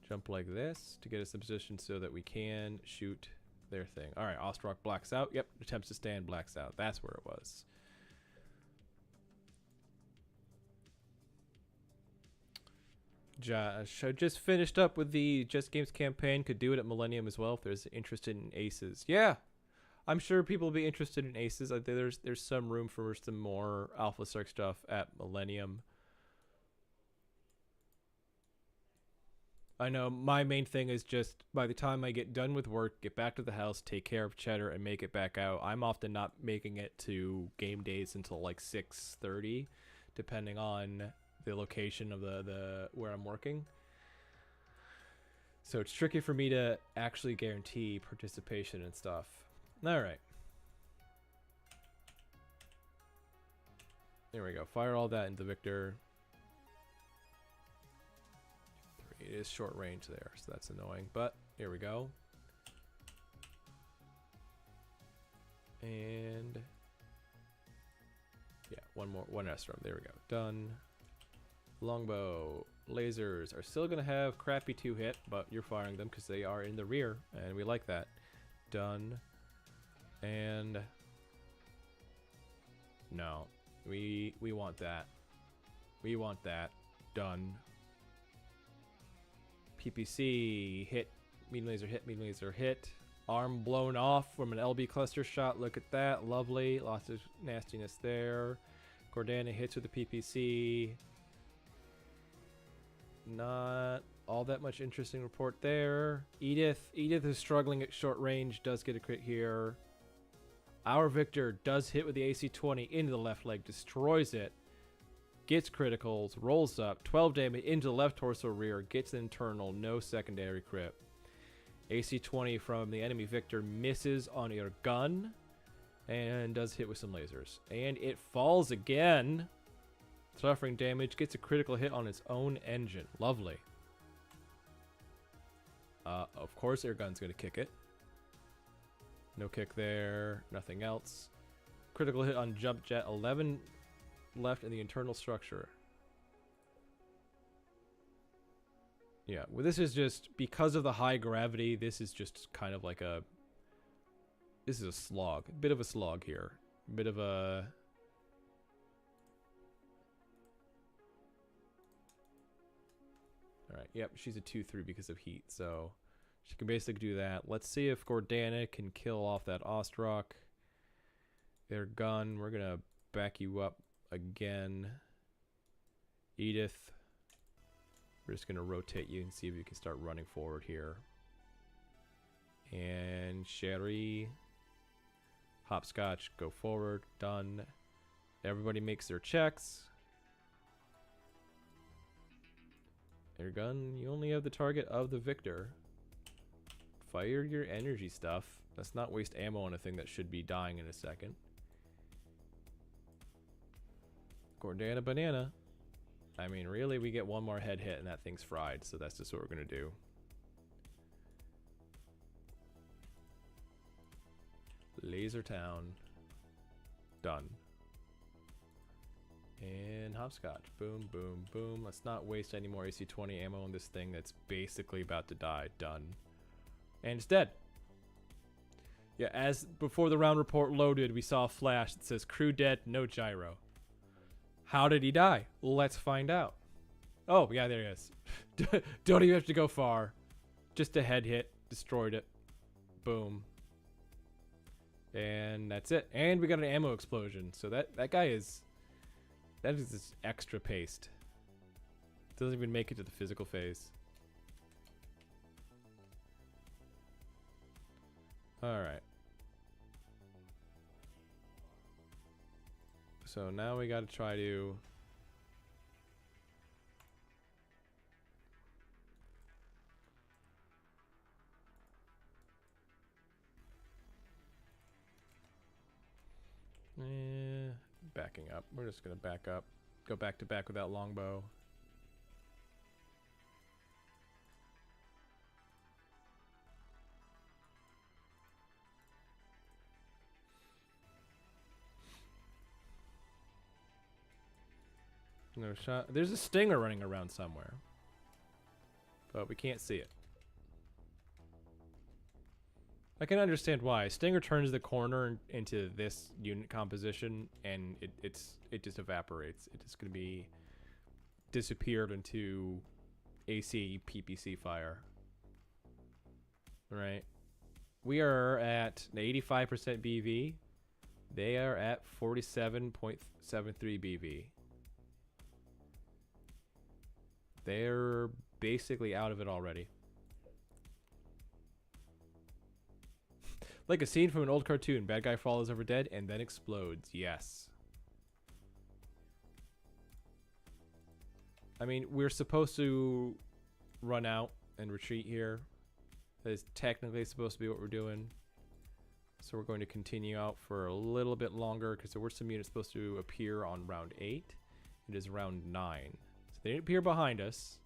jump like this to get us in position so that we can shoot their thing. All right, Ostrock blacks out. Yep, attempts to stand, blacks out. That's where it was. Josh, I just finished up with the Just Games campaign. Could do it at Millennium as well if there's interested in aces. Yeah, I'm sure people will be interested in aces. I think there's some room for some more Alpha Strike stuff at Millennium. I know my main thing is just by the time I get done with work, get back to the house, take care of Cheddar, and make it back out. I'm often not making it to game days until like 6:30, depending on the location of the where I'm working. So it's tricky for me to actually guarantee participation and stuff. All right. There we go. Fire all that into Victor. It is short range there, so that's annoying. But here we go. And yeah, one extra. There we go. Done. Longbow. Lasers are still gonna have crappy 2-hit, but you're firing them because they are in the rear, and we like that. Done. And no, we want that. We want that. Done. PPC hit, medium laser hit, medium laser hit. Arm blown off from an LB cluster shot. Look at that, lovely. Lots of nastiness there. Gordana hits with the PPC. Not all that much interesting report there. Edith is struggling at short range. Does get a crit here. Our Victor does hit with the AC-20 into the left leg, destroys it. Gets criticals, rolls up, 12 damage into the left torso rear, gets an internal, no secondary crit. AC-20 from the enemy Victor misses on your gun and does hit with some lasers. And it falls again, suffering damage, gets a critical hit on its own engine. Lovely. Of course air gun's going to kick it. No kick there, nothing else. Critical hit on jump jet, 11 left in the internal structure. Yeah, well, this is just because of the high gravity. This is just kind of like this is a slog, a bit of a slog here, a bit of a. All right, yep, she's a 2/3 because of heat, so she can basically do that. Let's see if Gordana can kill off that Ostrock. Their gun, we're gonna back you up again. Edith, we're just gonna rotate you and see if you can start running forward here. And Sherry, hopscotch, go forward. Done. Everybody makes their checks. Air gun, you only have the target of the Victor. Fire your energy stuff. Let's not waste ammo on a thing that should be dying in a second. Gordana banana. I mean, really, we get one more head hit and that thing's fried, so that's just what we're gonna do. Laser Town. Done. And hopscotch. Boom, boom, boom. Let's not waste any more AC-20 ammo on this thing that's basically about to die. Done. And it's dead. Yeah, as before the round report loaded, we saw a flash that says crew dead, no gyro. How did he die? Let's find out. Oh, yeah, there he is. Don't even have to go far. Just a head hit. Destroyed it. Boom. And that's it. And we got an ammo explosion. So that guy is... That is just extra paced. Doesn't even make it to the physical phase. Alright. So now we gotta try to... backing up. We're just gonna back up. Go back to back with that longbow. No shot. There's a stinger running around somewhere, but we can't see it. I can understand why. Stinger turns the corner into this unit composition, and it just evaporates. It's just gonna be disappeared into AC PPC fire. Right. We are at 85% BV. They are at 47.73 BV. They're basically out of it already. Like a scene from an old cartoon. Bad guy falls over dead and then explodes. Yes. I mean, we're supposed to run out and retreat here. That is technically supposed to be what we're doing. So we're going to continue out for a little bit longer because there were some units supposed to appear on round 8. It is round 9. So they didn't appear behind us.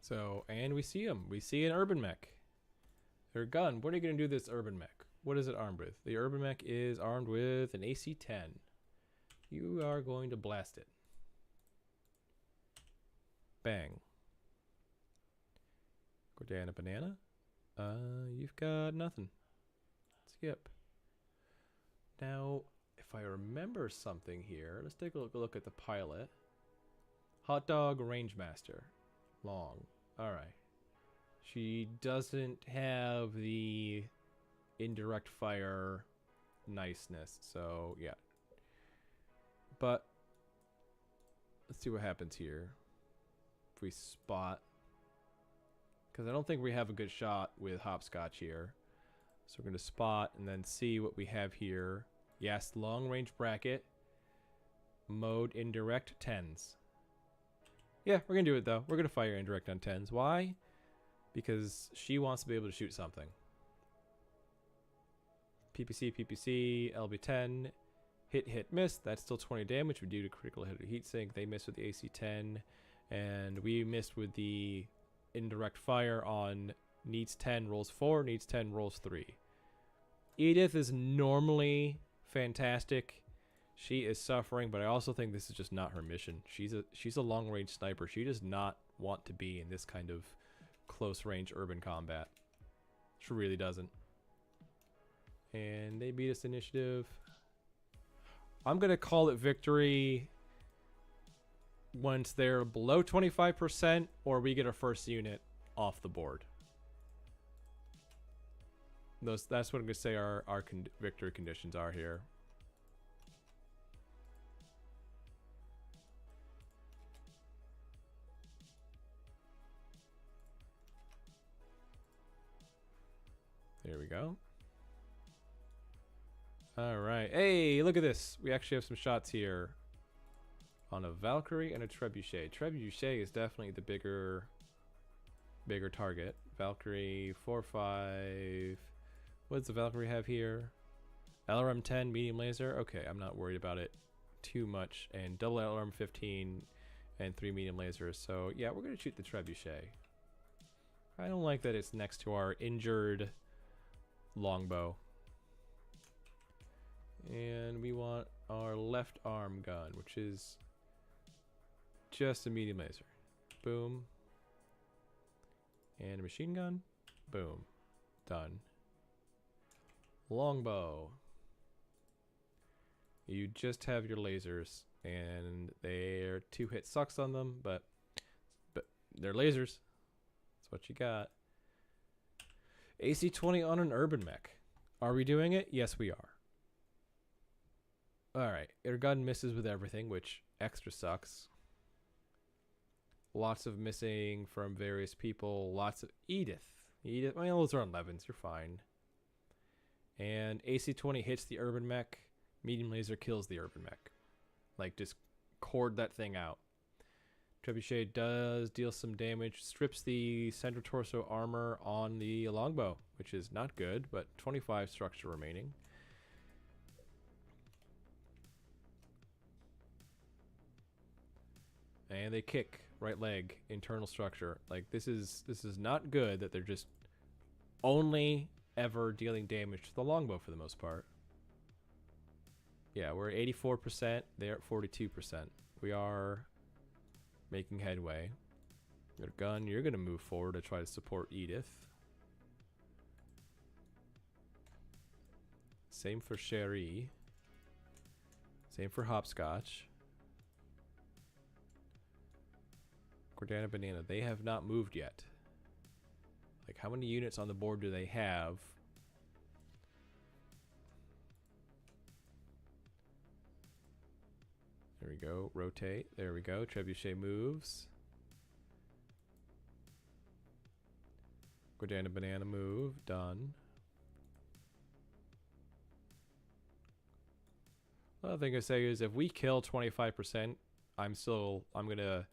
So, and we see him. We see an urban mech. Their gun. What are you going to do this urban mech? What is it armed with? The urban mech is armed with an AC-10. You are going to blast it. Bang. Gordana banana. You've got nothing. Skip. Now, if I remember something here, let's take a look at the pilot. Hot dog range master. Long. Alright. She doesn't have the indirect fire niceness, so yeah. But let's see what happens here. If we spot, because I don't think we have a good shot with hopscotch here. So we're going to spot and then see what we have here. Yes, long range bracket. Mode indirect 10s. Yeah, we're going to do it though. We're going to fire indirect on 10s. Why? Because she wants to be able to shoot something. PPC, LB10. Hit, miss. That's still 20 damage. We do to critical hit or heat sink. They missed with the AC-10. And we missed with the indirect fire on needs 10, rolls 4, needs 10, rolls 3. Edith is normally fantastic. She is suffering, but I also think this is just not her mission. She's a long-range sniper. She does not want to be in this kind of close-range urban combat. She really doesn't. And they beat us initiative. I'm going to call it victory once they're below 25% or we get our first unit off the board. That's what I'm going to say our victory conditions are here. There we go. All right. Hey, look at this. We actually have some shots here on a Valkyrie and a Trebuchet. Trebuchet is definitely the bigger target. Valkyrie 4-5. What does the Valkyrie have here? LRM 10 medium laser. Okay, I'm not worried about it too much. And double alarm 15 and 3 medium lasers. So yeah, we're gonna shoot the trebuchet. I don't like that it's next to our injured longbow. And we want our left arm gun, which is just a medium laser. Boom. And a machine gun. Boom. Done. Longbow. You just have your lasers, and they're 2-hit sucks on them, but they're lasers. That's what you got. AC-20 on an urban mech. Are we doing it? Yes, we are. Alright, air gun misses with everything, which extra sucks. Lots of missing from various people. Lots of Edith, well, those are 11s, you're fine. And AC-20 hits the urban mech. Medium laser kills the urban mech. Like, just cord that thing out. Trebuchet does deal some damage. Strips the center torso armor on the longbow, which is not good, but 25 structure remaining. And they kick right leg, internal structure. Like, this is not good that they're just only ever dealing damage to the longbow for the most part. Yeah, we're at 84%. They're at 42%. We are making headway. Your gun, you're gonna move forward to try to support Edith. Same for Sherry. Same for Hopscotch. Gordana Banana, they have not moved yet. Like, how many units on the board do they have? There we go. Rotate. There we go. Trebuchet moves. Gordana Banana move. Done. Another thing I say is if we kill 25%, I'm going to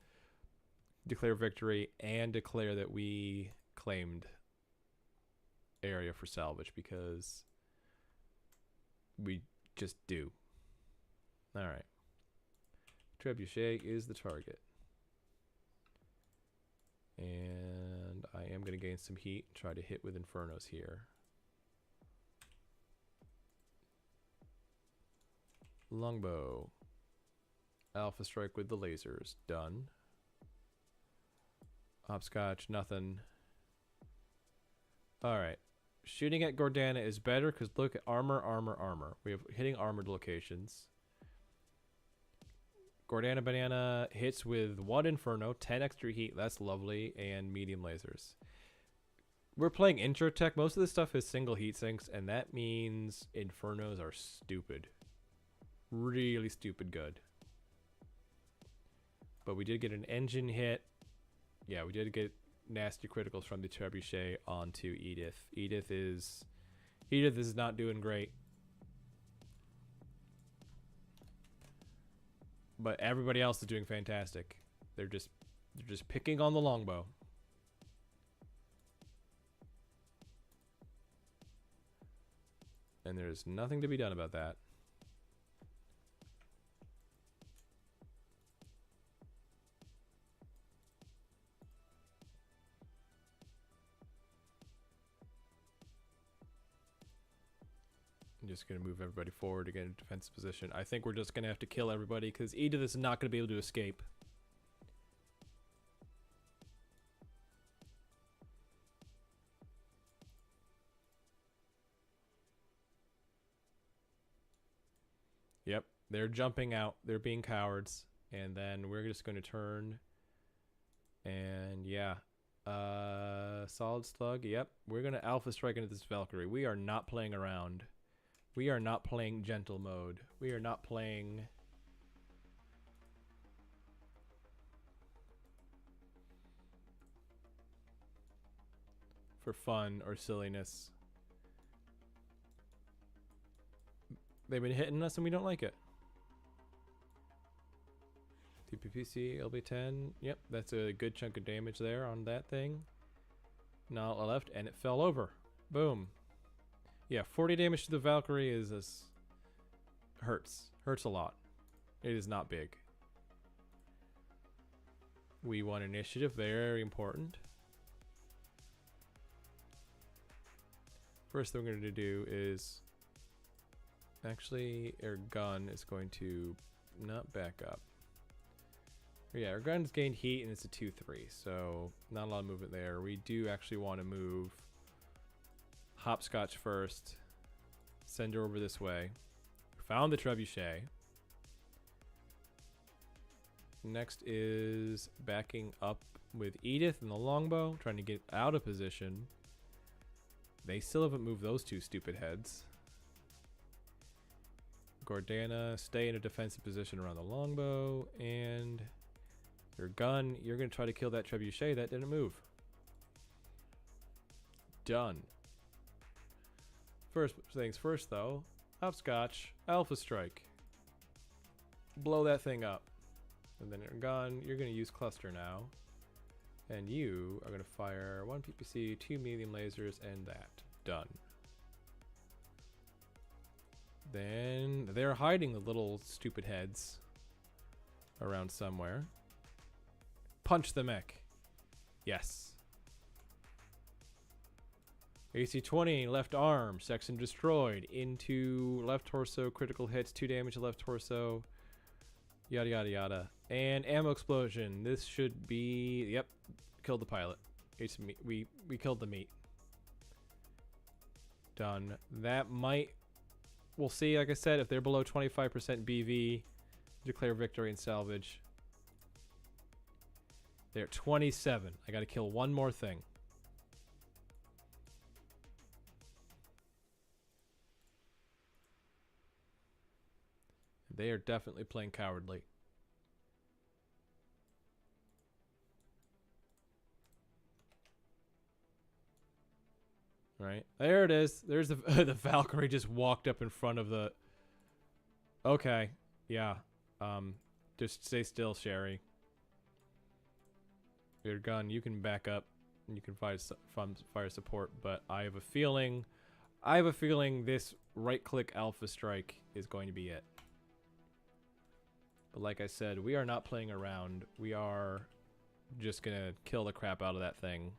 declare victory and declare that we claimed area for salvage, because we just do. All right. Trebuchet is the target. And I am going to gain some heat and try to hit with Infernos here. Longbow. Alpha strike with the lasers. Done. Hopscotch, nothing. Alright. Shooting at Gordana is better because look at armor, armor, armor. We have hitting armored locations. Gordana Banana hits with 1 Inferno, 10 extra heat, that's lovely, and medium lasers. We're playing intro tech. Most of this stuff is single heat sinks, and that means Infernos are stupid. Really stupid good. But we did get an engine hit. Yeah, we did get nasty criticals from the trebuchet onto Edith. Edith is not doing great. But everybody else is doing fantastic. They're just picking on the longbow. And there's nothing to be done about that. I'm just going to move everybody forward to get in a defensive position. I think we're just going to have to kill everybody because Edith is not going to be able to escape. Yep, they're jumping out. They're being cowards. And then we're just going to turn. And yeah. Solid slug. Yep, we're going to alpha strike into this Valkyrie. We are not playing around. We are not playing gentle mode. We are not playing... for fun or silliness. They've been hitting us and we don't like it. TPPC, LB10. Yep, that's a good chunk of damage there on that thing. Now left, and it fell over. Boom. Yeah, 40 damage to the Valkyrie is hurts. Hurts a lot. It is not big. We won initiative, very important. First thing we're going to do is actually our gun is going to not back up. Yeah, our gun's gained heat and it's a 2-3, so not a lot of movement there. We do actually want to move Hopscotch first, send her over this way. Found the trebuchet. Next is backing up with Edith and the longbow, trying to get out of position. They still haven't moved those two stupid heads. Gordana, stay in a defensive position around the longbow, and your gun, you're going to try to kill that trebuchet. That didn't move. Done. First things first, though. Hopscotch, Alpha Strike. Blow that thing up. And then your gun, you're going to use cluster now. And you are going to fire 1 PPC, 2 medium lasers, and that. Done. Then they're hiding the little stupid heads around somewhere. Punch the mech. Yes. AC-20, left arm, section destroyed. Into left torso, critical hits, 2 damage to left torso. Yada yada yada. And ammo explosion. This should be, yep, killed the pilot. We killed the meat. Done. That might, we'll see. Like I said, if they're below 25% BV, declare victory and salvage. They're at 27. I got to kill one more thing. They are definitely playing cowardly. Right. There it is. There's the the Valkyrie just walked up in front of the. Okay. Yeah. Just stay still, Sherry. Your gun, you can back up and you can fire support, but I have a feeling this right-click Alpha Strike is going to be it. But like I said, we are not playing around. We are just gonna kill the crap out of that thing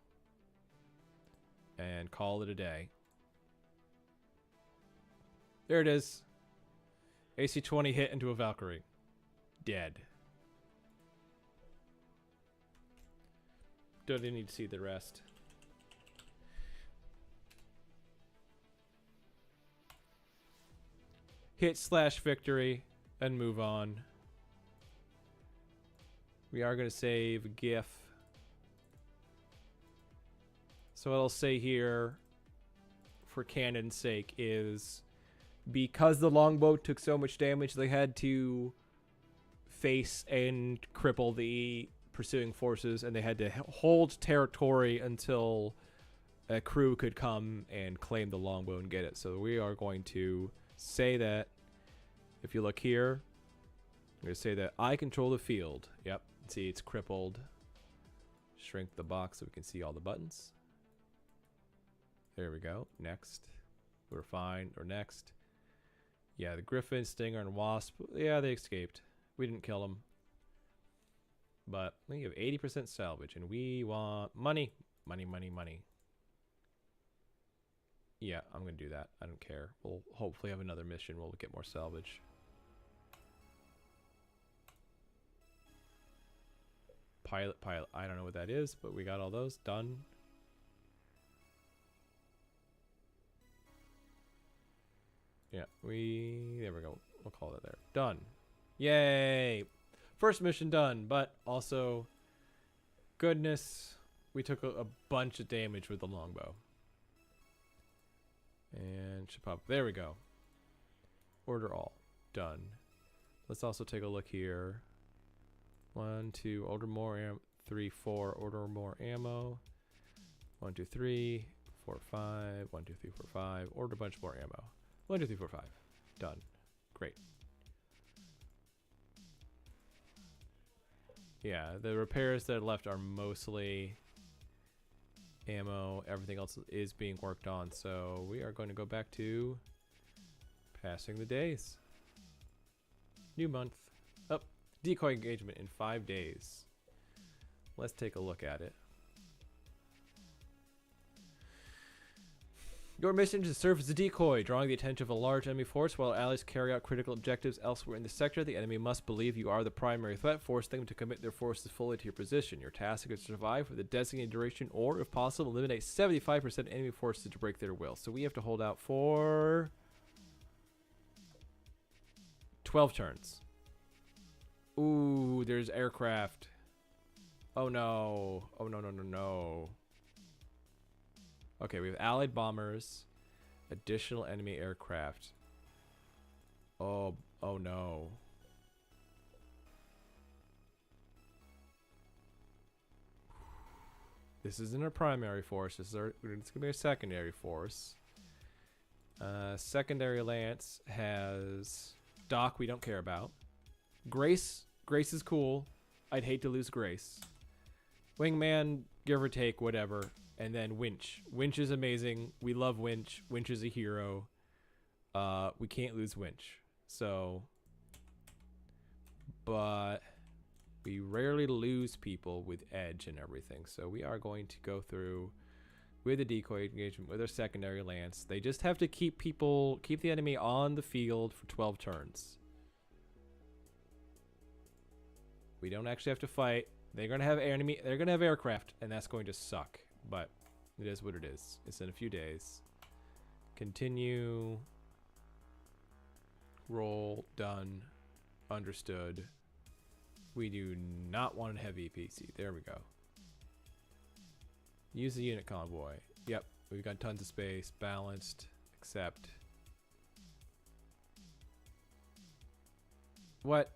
and call it a day. There it is. AC-20 hit into a Valkyrie. Dead. Don't even need to see the rest. Hit / victory and move on. We are going to save GIF. So what I'll say here for canon's sake is because the longbow took so much damage, they had to face and cripple the pursuing forces, and they had to hold territory until a crew could come and claim the longbow and get it. So we are going to say that, if you look here, I'm going to say that I control the field. Yep, see it's crippled. Shrink the box so we can see all the buttons. There we go. Next. We're fine. Or next. Yeah, the Griffin, Stinger, and Wasp. Yeah, they escaped. We didn't kill them. But we have 80% salvage, and we want money. Money, money, money. Yeah, I'm going to do that. I don't care. We'll hopefully have another mission. We'll get more salvage. Pilot. I don't know what that is, but we got all those done. Yeah, there we go. We'll call that there. Done. Yay! First mission done, but also, goodness, we took a bunch of damage with the longbow. And should pop. There we go. Order all. Done. Let's also take a look here. 1, 2, order more ammo. 3, 4, order more ammo. 1, 2, 3, 4, 5. 1, 2, 3, 4, 5. Order a bunch more ammo. 1, 2, 3, 4, 5. Done. Great. Yeah, the repairs that are left are mostly ammo. Everything else is being worked on. So we are going to go back to passing the days. New month. Decoy engagement in 5 days. Let's take a look at it. Your mission is to serve as a decoy, drawing the attention of a large enemy force while allies carry out critical objectives elsewhere in the sector. The enemy must believe you are the primary threat, forcing them to commit their forces fully to your position. Your task is to survive for the designated duration, or, if possible, eliminate 75% of enemy forces to break their will. So we have to hold out for 12 turns. Ooh, there's aircraft. Oh no. Oh no, no, no, no. Okay, we have allied bombers, additional enemy aircraft. Oh no. This isn't a primary force. It's going to be a secondary force. Secondary Lance has Doc we don't care about. Grace is cool. I'd hate to lose Grace. Wingman, give or take, whatever. And then Winch. Winch is amazing. We love Winch. Winch is a hero. We can't lose Winch. So, but we rarely lose people with edge and everything. So we are going to go through with a decoy engagement with our secondary lance. They just have to keep the enemy on the field for 12 turns. We don't actually have to fight. They're gonna have aircraft, and that's going to suck. But it is what it is. It's in a few days. Continue. Roll. Done. Understood. We do not want a heavy PC. There we go. Use the unit convoy. Yep. We've got tons of space. Balanced. Accept. What?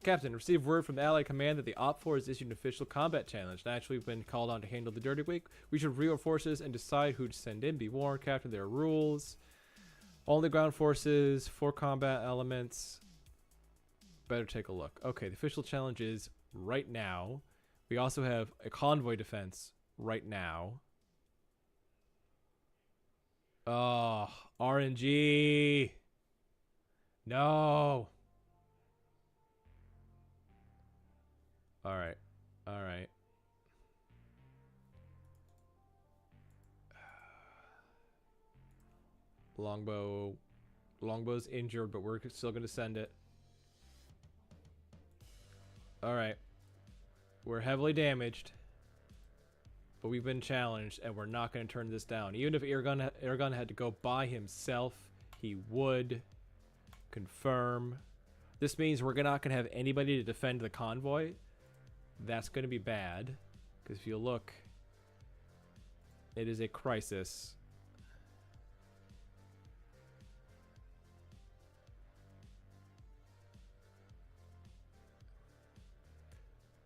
Captain, received word from the Allied Command that the Op4 has issued an official combat challenge. Naturally, we've been called on to handle the dirty week. We should review our forces and decide who to send in. Be warned, Captain, there are rules. Only ground forces, 4 combat elements. Better take a look. Okay, the official challenge is right now. We also have a convoy defense right now. Oh, RNG. No. Alright. Alright. Longbow's injured, but we're still going to send it. Alright. We're heavily damaged. But we've been challenged, and we're not going to turn this down. Even if Aragon had to go by himself, he would. Confirm. This means we're not going to have anybody to defend the convoy. That's going to be bad, because if you look, it is a crisis.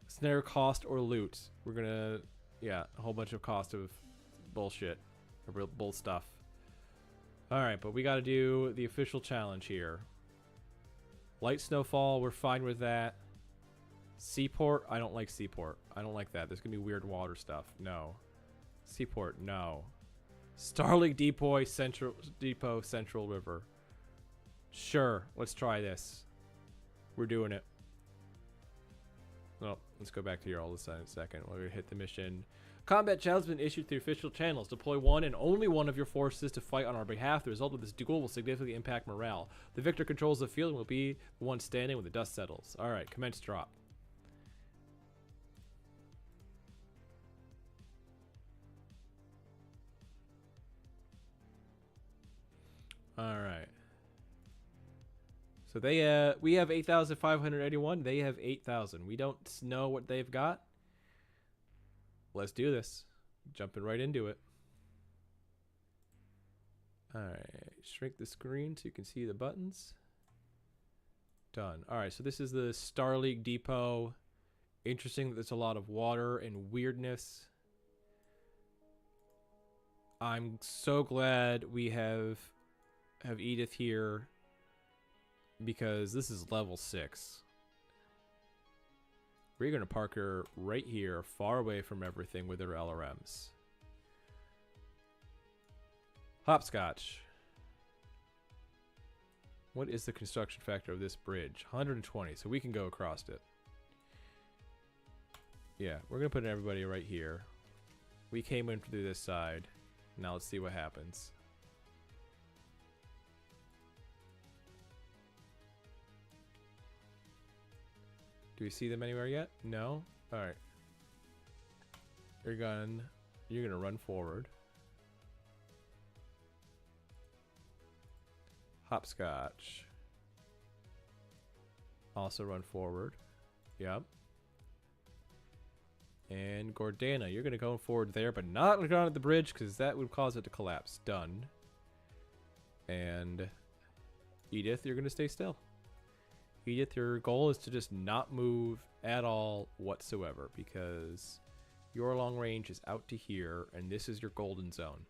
Snare, cost, or loot. We're going to, yeah, a whole bunch of cost of bullshit, or real bull stuff. Alright, but we got to do the official challenge here. Light snowfall, we're fine with that. Seaport, I don't like Seaport. I don't like that. There's gonna be weird water stuff. No. Seaport, no. Starlink Depot Central River. Sure, let's try this. We're doing it. Well, let's go back to here all of a second. We're gonna hit the mission. Combat challenge has been issued through official channels. Deploy one and only one of your forces to fight on our behalf. The result of this duel will significantly impact morale. The victor controls the field and will be the one standing when the dust settles. Alright, commence drop. Alright. So we have 8,581. They have 8,000. We don't know what they've got. Let's do this. Jumping right into it. Alright. Shrink the screen so you can see the buttons. Done. Alright, so this is the Starlink Depot. Interesting that there's a lot of water and weirdness. I'm so glad we have Edith here, because this is level 6. We're going to park her right here, far away from everything with her LRMs. Hopscotch. What is the construction factor of this bridge? 120, so we can go across it. Yeah, we're gonna put everybody right here. We came in through this side. Now let's see what happens. Do we see them anywhere yet? No? Alright. You're gonna run forward. Hopscotch. Also run forward. Yep. And Gordana, you're gonna go forward there, but not on the bridge because that would cause it to collapse. Done. And Edith, you're gonna stay still. Edith, your goal is to just not move at all whatsoever because your long range is out to here and this is your golden zone.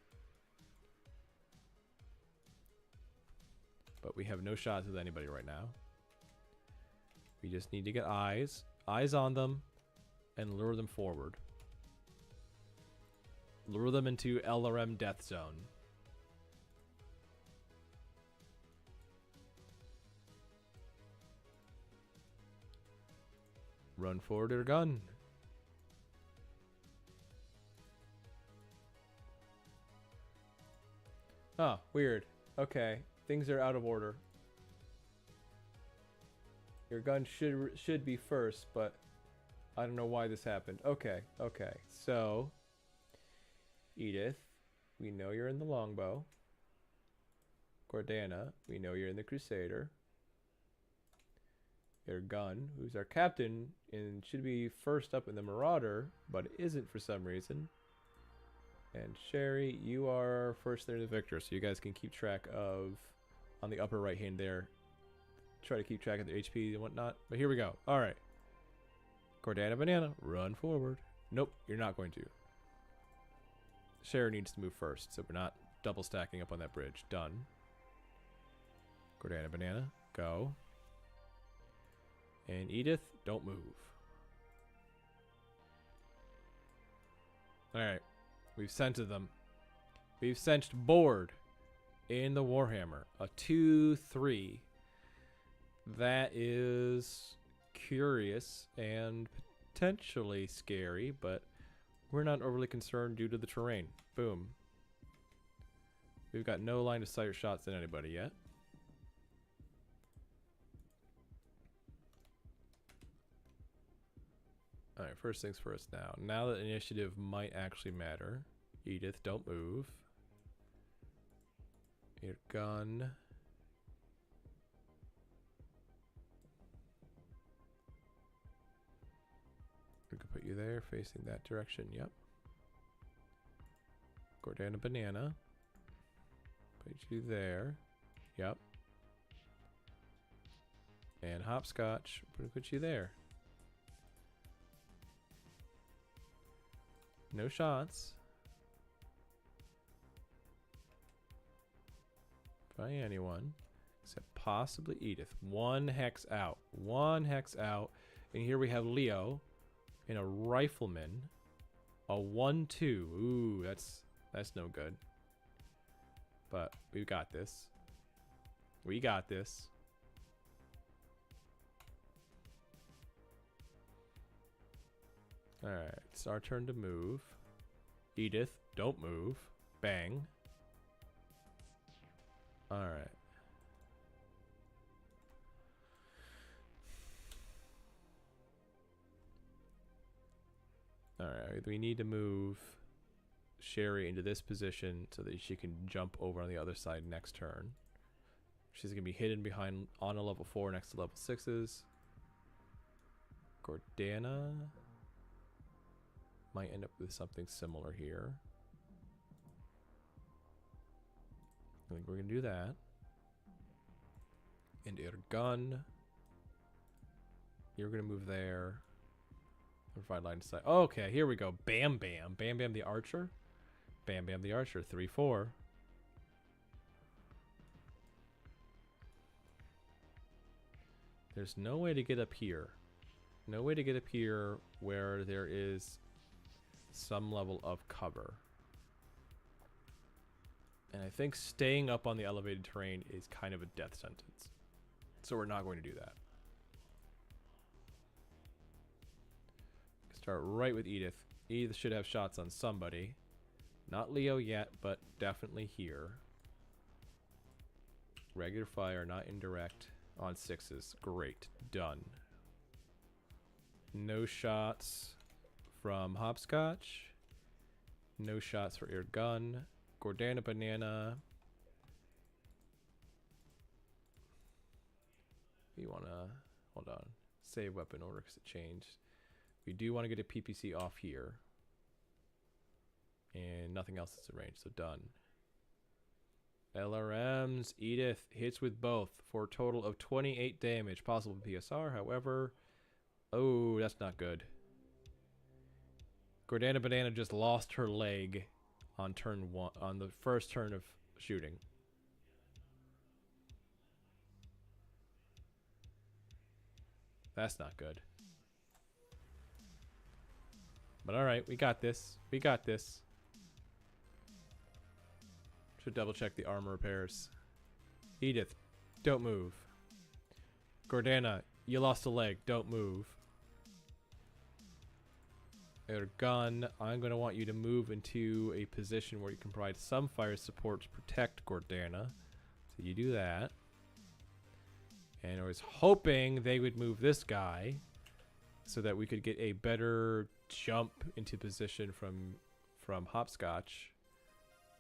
But we have no shots with anybody right now. We just need to get eyes on them, and lure them forward. Lure them into LRM death zone. Run forward to their gun. Oh, weird. Okay, things are out of order. Your gun should be first, but I don't know why this happened. Okay, okay. So, Edith, we know you're in the longbow. Gordana, we know you're in the Crusader. Your gun, who's our captain, and should be first up in the Marauder, but isn't for some reason. And Sherry, you are first there in the Victor, so you guys can keep track of, on the upper right hand there, try to keep track of the HP and whatnot. But here we go. Alright. Gordana Banana, run forward. Nope, you're not going to. Sherry needs to move first, so we're not double stacking up on that bridge. Done. Gordana Banana, go. And Edith, don't move. Alright. We've scented them. We've sensed board in the Warhammer. A 2-3. That is curious and potentially scary, but we're not overly concerned due to the terrain. Boom. We've got no line of sight or shots in anybody yet. Alright, first things first now. Now that initiative might actually matter. Edith, don't move. Your gun. We could put you there, facing that direction. Yep. Gordana Banana. Put you there. Yep. And Hopscotch. Put you there. No shots. By anyone. Except possibly Edith. One hex out. One hex out. And here we have Leo. And a rifleman. A 1-2. Ooh, that's no good. But we've got this. We got this. Alright, it's our turn to move. Edith, don't move. Bang. Alright. Alright, we need to move Sherry into this position so that she can jump over on the other side next turn. She's going to be hidden behind on a level 4 next to level 6s. Gordana might end up with something similar here. I think we're going to do that. And your gun. You're going to move there. Provide line of sight. Okay, here we go. Bam Bam. Bam Bam the Archer. Bam Bam the Archer. 3-4. There's no way to get up here. No way to get up here where there is some level of cover. And I think staying up on the elevated terrain is kind of a death sentence. So we're not going to do that. Start right with Edith. Edith should have shots on somebody. Not Leo yet, but definitely here. Regular fire, not indirect. On 6s. Great. Done. No shots from Hopscotch. No shots for Air Gun. Gordana Banana. We want to... Hold on. Save weapon order because it changed. We do want to get a PPC off here. And nothing else is arranged, so done. LRMs. Edith hits with both for a total of 28 damage. Possible PSR, however. Oh, that's not good. Gordana Banana just lost her leg on turn 1, on the first turn of shooting. That's not good. But alright, we got this. We got this. Should double check the armor repairs. Edith, don't move. Gordana, you lost a leg. Don't move. Air Gun, I'm going to want you to move into a position where you can provide some fire support to protect Gordana. So you do that. And I was hoping they would move this guy so that we could get a better jump into position from Hopscotch.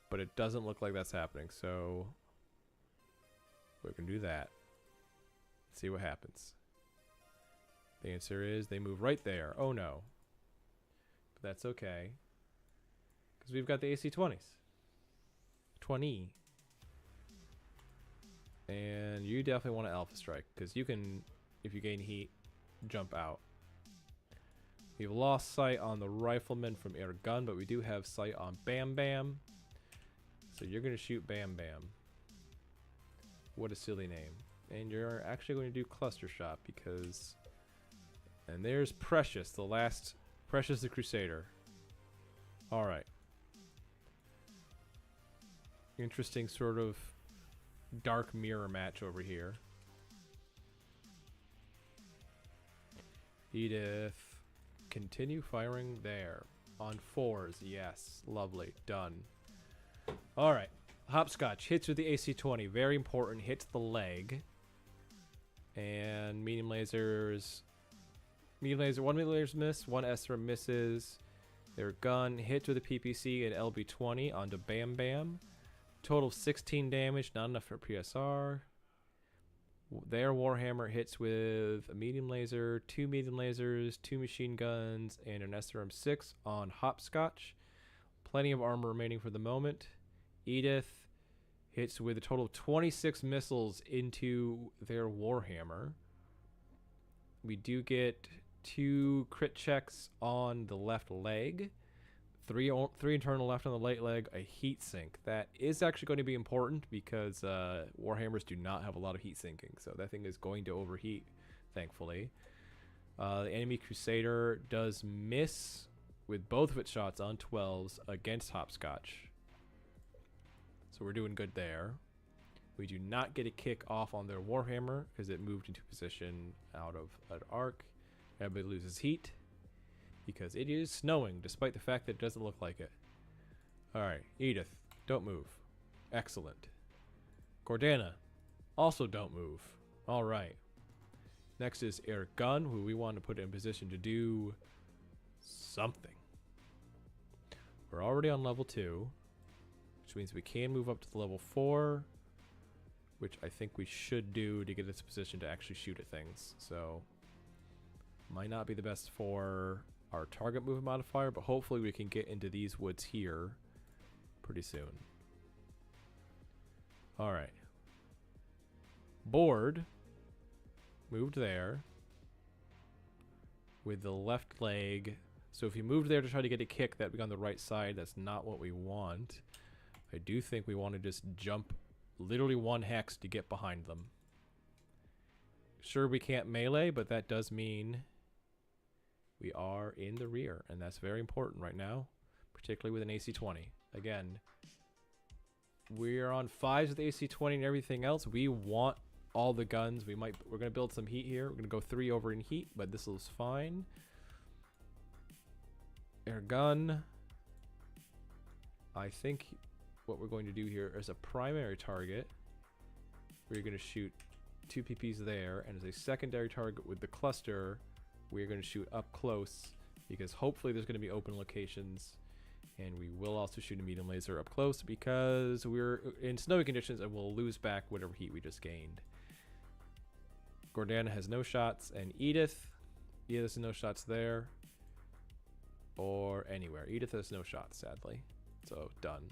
But it doesn't look like that's happening, so we can do that. See what happens. The answer is they move right there. Oh no. But that's okay. Because we've got the AC-20s. 20. And you definitely want to Alpha Strike, because you can, if you gain heat, jump out. We've lost sight on the Rifleman from Air Gun, but we do have sight on Bam Bam. So you're going to shoot Bam Bam. What a silly name. And you're actually going to do Cluster Shot because... And there's Precious, the last... Precious the Crusader. Alright. Interesting sort of dark mirror match over here. Edith. Continue firing there. On 4s, yes. Lovely. Done. Alright. Hopscotch hits with the AC-20. Very important. Hits the leg. And medium lasers. Medium laser. One medium laser miss. One Esra misses. Their gun hits with a PPC and LB-20 onto Bam Bam. Total of 16 damage. Not enough for PSR. Their Warhammer hits with a medium laser, 2 medium lasers, 2 machine guns, and an SRM-6 on Hopscotch. Plenty of armor remaining for the moment. Edith hits with a total of 26 missiles into their Warhammer. We do get 2 crit checks on the left leg. 3 internal left on the right leg, a heat sink. That is actually going to be important because Warhammers do not have a lot of heat sinking. So that thing is going to overheat, thankfully. The enemy Crusader does miss with both of its shots on 12s against Hopscotch. So we're doing good there. We do not get a kick off on their Warhammer because it moved into position out of an arc. Everybody loses heat. Because it is snowing, despite the fact that it doesn't look like it. Alright, Edith, don't move. Excellent. Gordana, also don't move. Alright. Next is Air Gun, who we want to put in position to do something. We're already on level 2, which means we can move up to the level 4, which I think we should do to get this position to actually shoot at things. So, might not be the best for our target movement modifier, but hopefully we can get into these woods here pretty soon. Alright. Board moved there with the left leg. So if you moved there to try to get a kick, that'd be on the right side. That's not what we want. I do think we want to just jump literally 1 hex to get behind them. Sure, we can't melee, but that does mean we are in the rear, and that's very important right now, particularly with an AC-20. Again, We're on 5s with AC-20 and everything else. We want all the guns. We're gonna build some heat here. We're gonna go 3 over in heat, but this is fine. Air gun. I think what we're going to do here is a primary target. We're gonna shoot 2 PPs there, and as a secondary target with the cluster, we're gonna shoot up close because hopefully there's gonna be open locations. And we will also shoot a medium laser up close because we're in snowy conditions and we'll lose back whatever heat we just gained. Gordana has no shots, and Edith has no shots there or anywhere. Edith has no shots, sadly. So, done.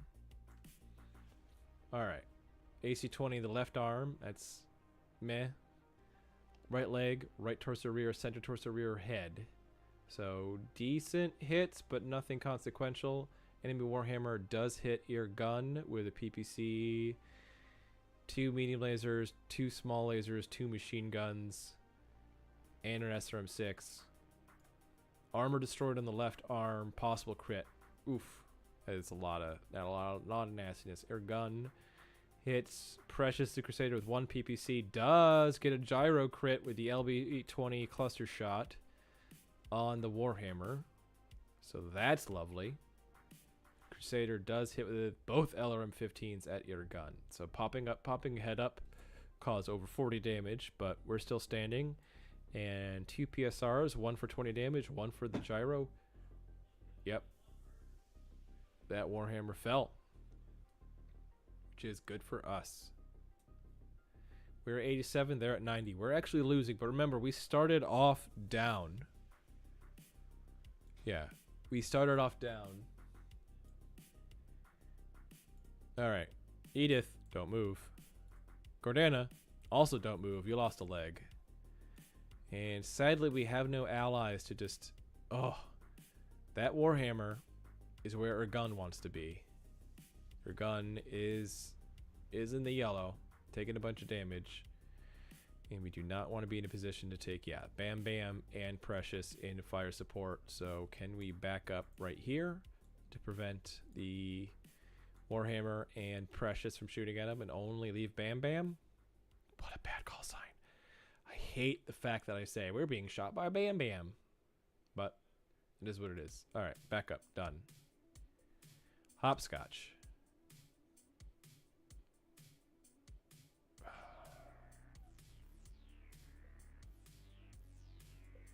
Alright. AC-20, the left arm. That's meh. Right leg, right torso rear, center torso rear, head. So decent hits, but nothing consequential. Enemy Warhammer does hit ear gun with a PPC, 2 medium lasers, 2 small lasers, 2 machine guns, and an SRM-6. Armor destroyed on the left arm, possible crit. Oof, that's a lot of nastiness. Ear gun hits Precious the Crusader with 1 PPC. Does get a gyro crit with the LB-20 cluster shot on the Warhammer, so that's lovely. Crusader does hit with both LRM-15s at ear gun, so popping head up caused over 40 damage, but we're still standing. And 2 PSRs, 1 for 20 damage, 1 for the gyro. Yep, that Warhammer fell, which is good for us. We're at 87, they're at 90. We're actually losing, but remember, we started off down. Yeah, we started off down. Alright. Edith, don't move. Gordana, also don't move. You lost a leg. And sadly, we have no allies to just... Oh, that Warhammer is where her gun wants to be. Her gun is in the yellow, taking a bunch of damage. And we do not want to be in a position to take, yeah, Bam Bam and Precious in fire support. So can we back up right here to prevent the Warhammer and Precious from shooting at him and only leave Bam Bam? What a bad call sign. I hate the fact that I say we're being shot by Bam Bam. But it is what it is. All right, back up. Done. Hopscotch.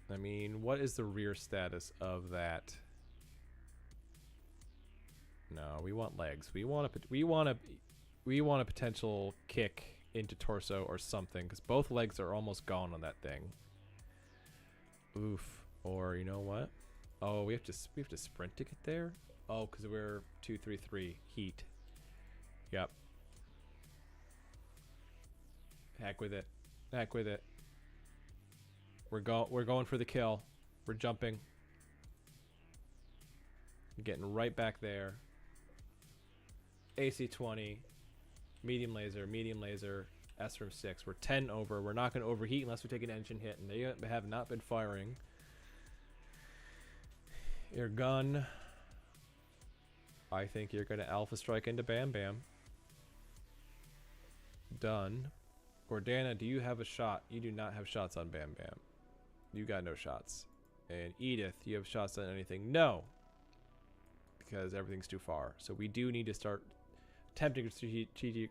I mean, what is the rear status of that? No, we want legs. We want a potential kick into torso or something, because both legs are almost gone on that thing. Oof. Or you know what? Oh, we have to sprint to get there. Oh, because we're 2-3-3 heat. Yep. Heck with it. Heck with it. We're going for the kill. We're jumping. Getting right back there. AC-20, medium laser, SRM-6. We're 10 over. We're not going to overheat unless we take an engine hit, and they have not been firing. Your gun. I think you're going to alpha strike into Bam Bam. Done. Gordana, do you have a shot? You do not have shots on Bam Bam. You got no shots. And Edith, you have shots on anything? No. Because everything's too far. So we do need to start attempting a strategic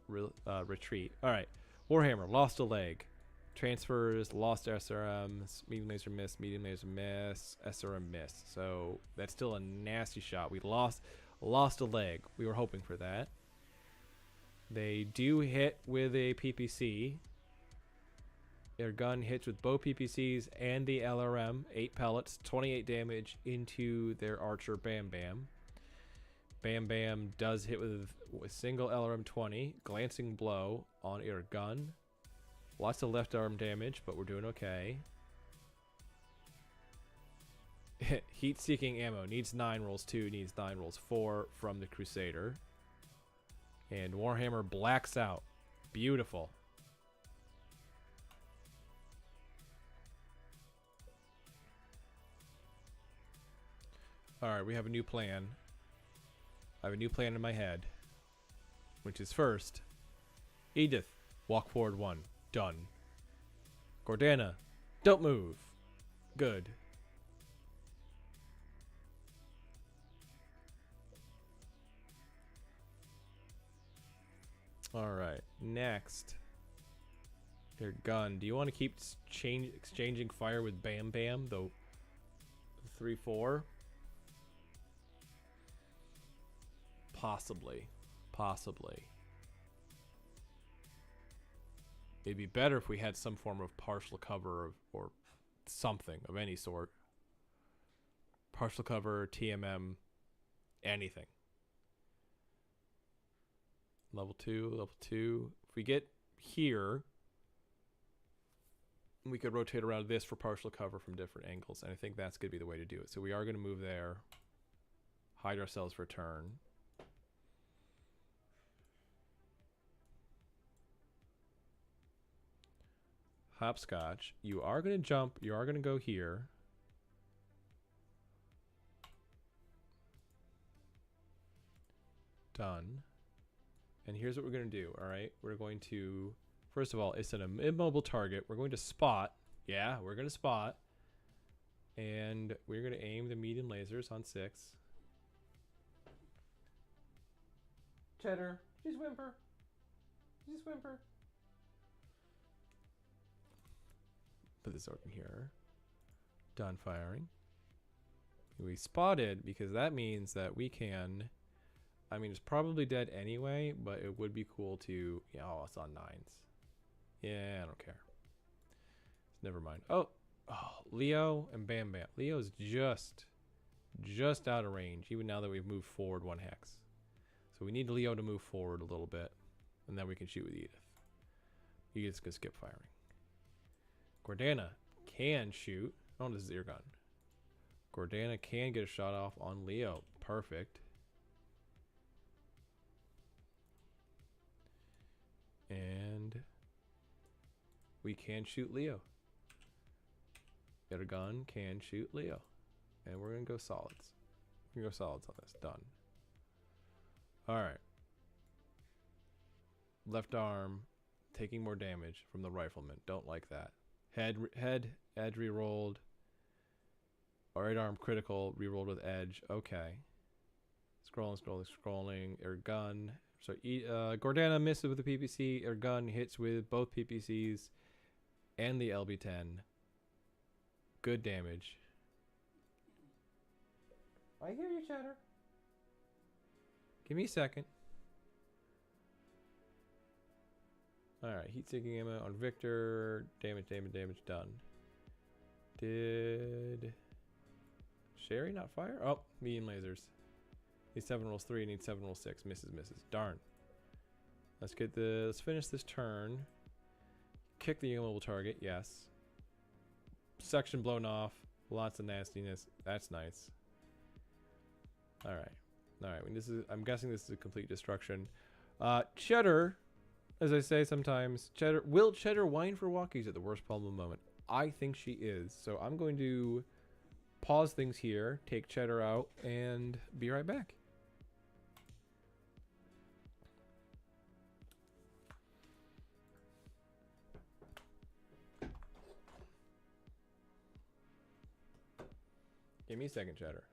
retreat. Alright. Warhammer, lost a leg. Transfers, lost SRMs, medium laser miss, SRM miss. So that's still a nasty shot. We lost a leg. We were hoping for that. They do hit with a PPC. Their gun hits with both PPCs and the LRM. 8 pellets, 28 damage into their archer Bam Bam. Bam Bam does hit with a single LRM 20. Glancing blow on your gun. Lots of left arm damage, but we're doing okay. Heat-seeking ammo. Needs 9 rolls 2, needs 9 rolls 4 from the Crusader. And Warhammer blacks out. Beautiful. Alright, we have a new plan. I have a new plan in my head. which is first. Edith, walk forward 1. Done. Gordana, don't move. Good. Alright, next. Your gun. Do you want to keep exchanging fire with Bam Bam, though? 3-4? Possibly. Possibly. It'd be better if we had some form of partial cover or something of any sort. Partial cover, TMM, anything. Level 2, level 2. If we get here, we could rotate around this for partial cover from different angles, and I think that's going to be the way to do it. So we are going to move there, hide ourselves for a turn. Hopscotch. You are going to jump. You are going to go here. Done. And here's what we're going to do, all right? We're going to, first of all, it's an immobile target. We're going to spot. Yeah, we're going to spot. And we're going to aim the medium lasers on 6. Cheddar, just whimper. Just whimper. Put this over here. Done firing. We spotted because that means that we can... I mean, it's probably dead anyway, but it would be cool to... Yeah, oh, it's on 9s. Yeah, I don't care. Never mind. Oh, Leo and Bam Bam. Leo's just out of range, even now that we've moved forward 1 hex. So we need Leo to move forward a little bit, and then we can shoot with Edith. Edith's gonna skip firing. Gordana can shoot. Oh, this is ear gun. Gordana can get a shot off on Leo. Perfect. And we can shoot Leo. Get a gun, can shoot Leo. And we're going to go solids. We're going to go solids on this. Done. Alright. Left arm, taking more damage from the rifleman. Don't like that. Head, edge re-rolled. Right arm critical, re-rolled with edge. Okay. Scrolling. Air gun. So Gordana misses with the PPC. Air gun hits with both PPCs and the LB-10. Good damage. I hear you, Cheddar. Give me a second. Alright, heat-seeking ammo on Victor. Damage, done. Did Sherry not fire? Oh, medium lasers. Needs 7 rolls 3, needs 7 rolls 6. Misses. Darn. Let's finish this turn. Kick the immobile target, yes. Section blown off. Lots of nastiness. That's nice. Alright. I'm guessing this is a complete destruction. Cheddar, as I say sometimes, will Cheddar whine for walkies at the worst possible moment? I think she is. So I'm going to pause things here, take Cheddar out, and be right back. Give me a second, Cheddar.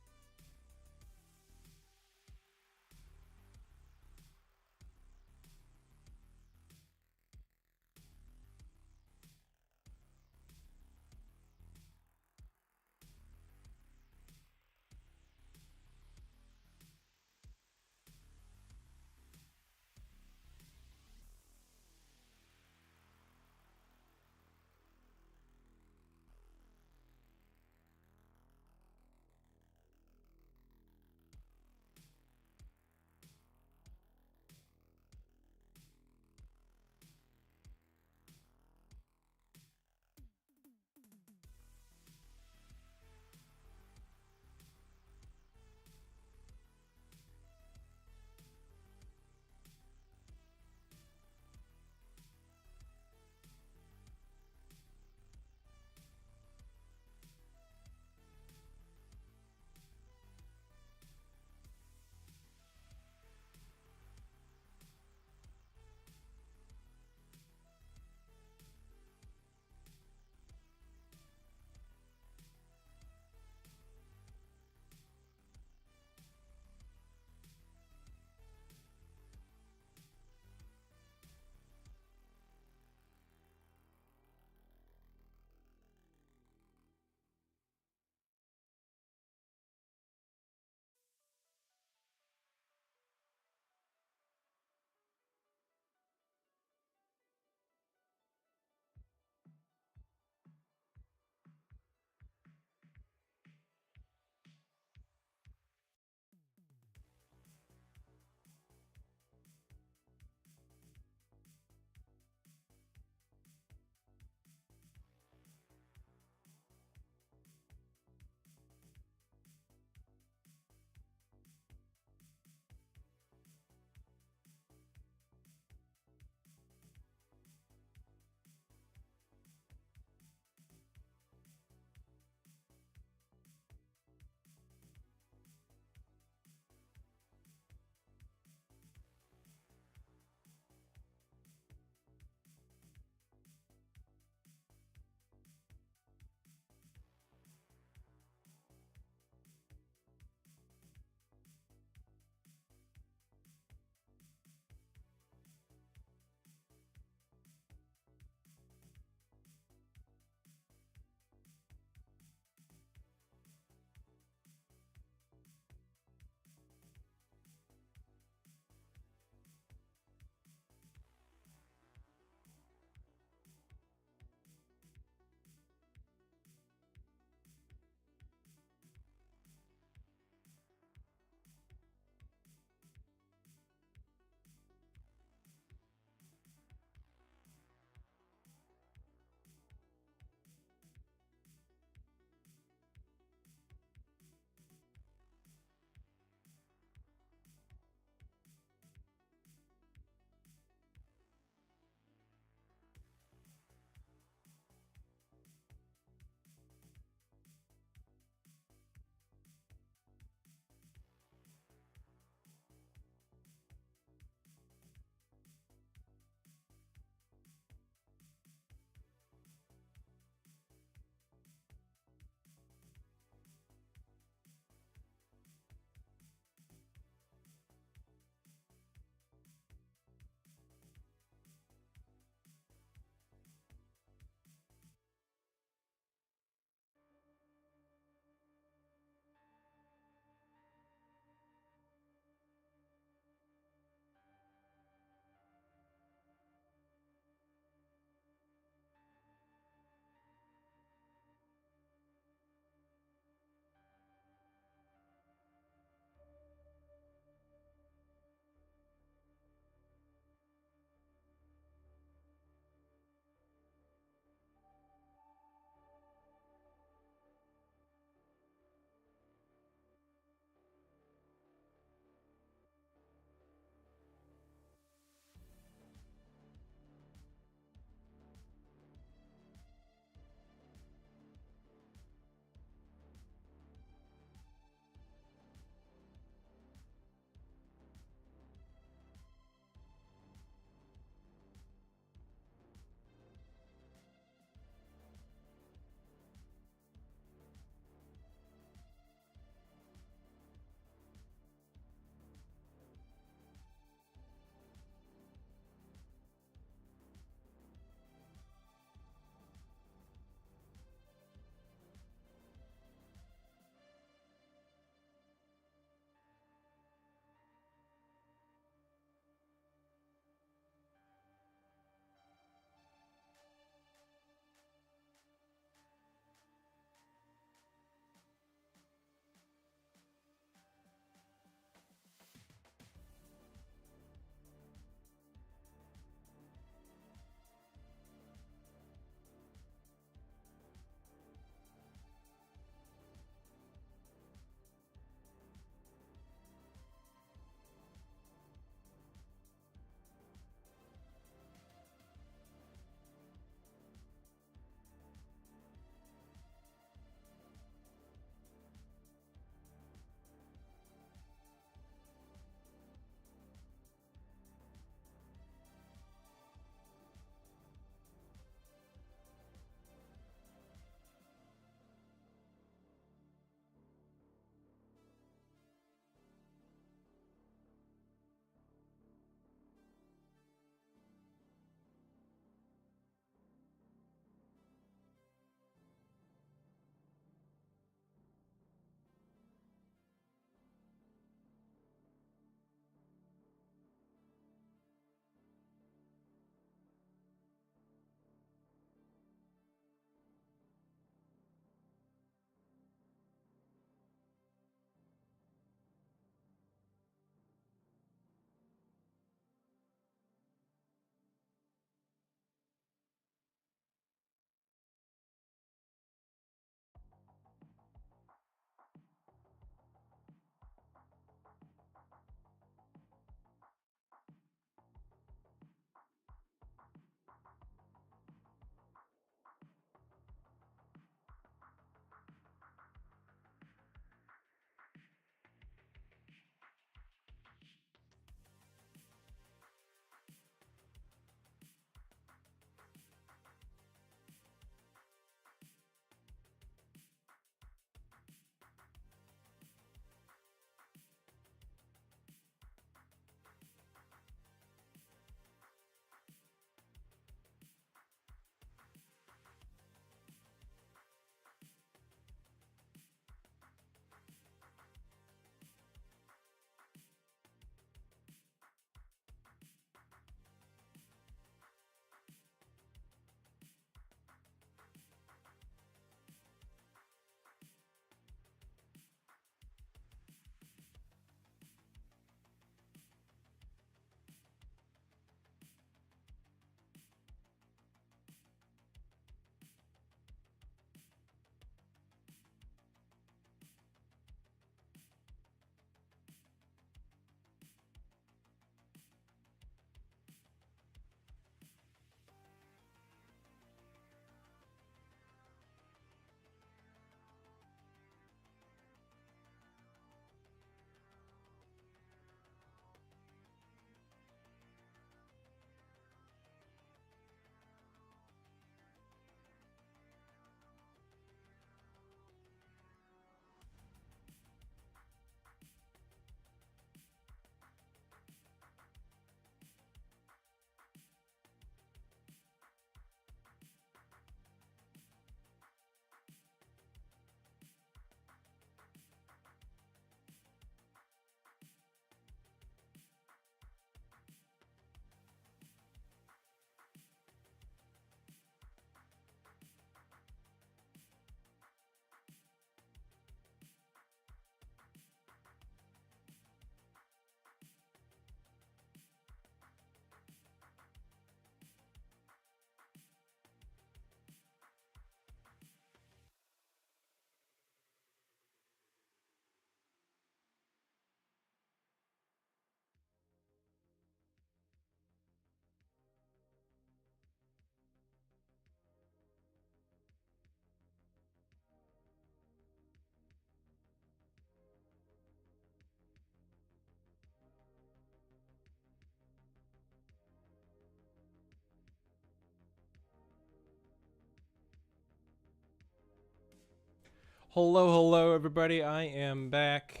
Hello, everybody. I am back.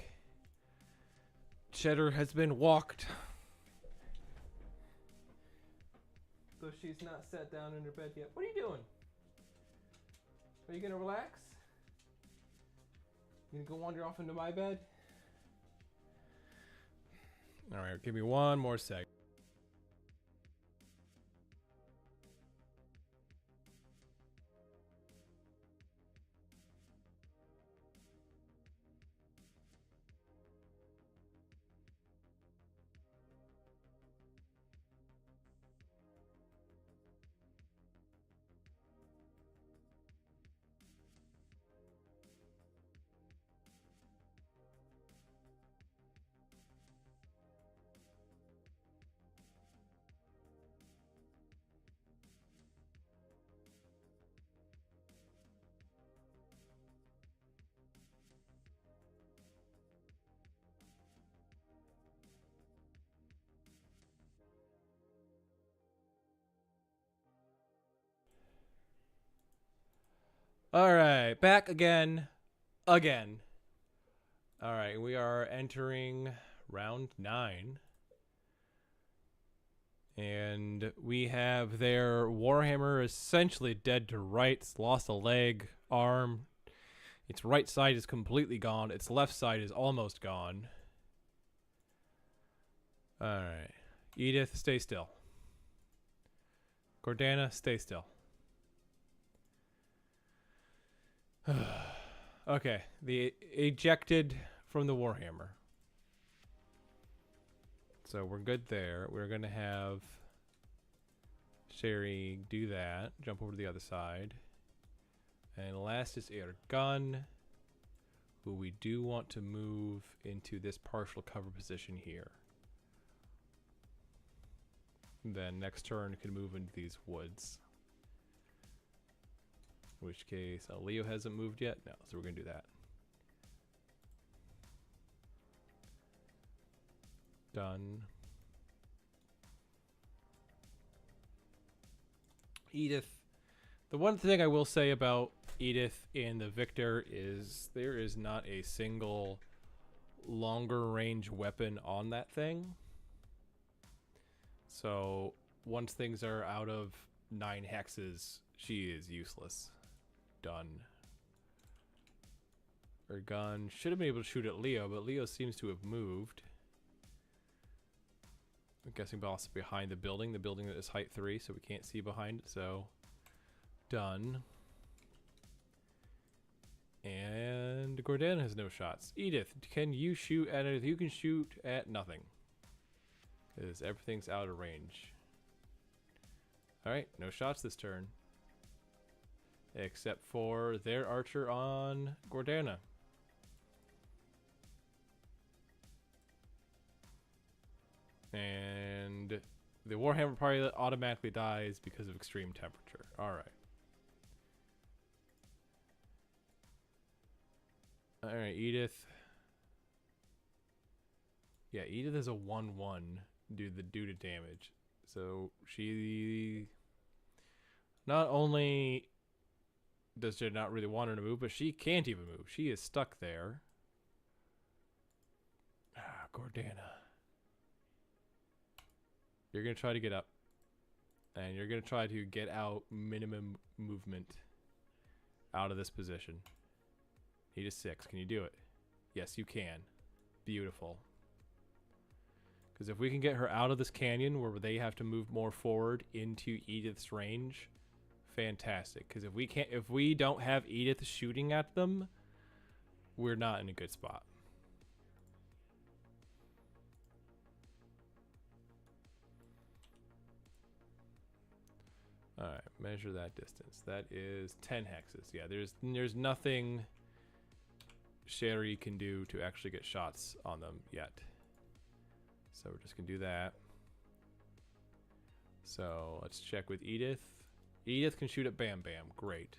Cheddar has been walked. Though she's not sat down in her bed yet. What are you doing? Are you gonna relax? You gonna go wander off into my bed? Alright, give me one more sec. Alright, back again. Again. Alright, we are entering round 9. And we have their Warhammer essentially dead to rights, lost a leg, arm. Its right side is completely gone. Its left side is almost gone. Alright. Edith, stay still. Gordana, stay still. Okay, the ejected from the Warhammer. So we're good there. We're going to have Sherry do that. Jump over to the other side. And last is Air Gun, who we do want to move into this partial cover position here. Then next turn can move into these woods. In which case, Leo hasn't moved yet. No, so we're going to do that. Done. Edith. The one thing I will say about Edith in the Victor is there is not a single longer range weapon on that thing. So once things are out of 9 hexes, she is useless. Done. Her gun should have been able to shoot at Leo, but Leo seems to have moved. I'm guessing boss behind the building that is height 3, so we can't see behind it, so done. And Gordana has no shots. Edith, can you shoot at it? You can shoot at nothing. Because everything's out of range. Alright, no shots this turn. Except for their archer on Gordana. And the Warhammer pilot automatically dies because of extreme temperature. Alright. Alright, Edith. Yeah, Edith is a 1-1 due to damage. So she not only does she not really want her to move, but she can't even move. She is stuck there. Ah, Gordana. You're going to try to get up. And you're going to try to get out minimum movement out of this position. Need a 6. Can you do it? Yes, you can. Beautiful. Because if we can get her out of this canyon where they have to move more forward into Edith's range, fantastic. Because if we don't have Edith shooting at them, we're not in a good spot. Alright, measure that distance. That is 10 hexes. Yeah, there's nothing Sherry can do to actually get shots on them yet. So we're just going to do that. So let's check with Edith. Edith can shoot at Bam Bam. Great.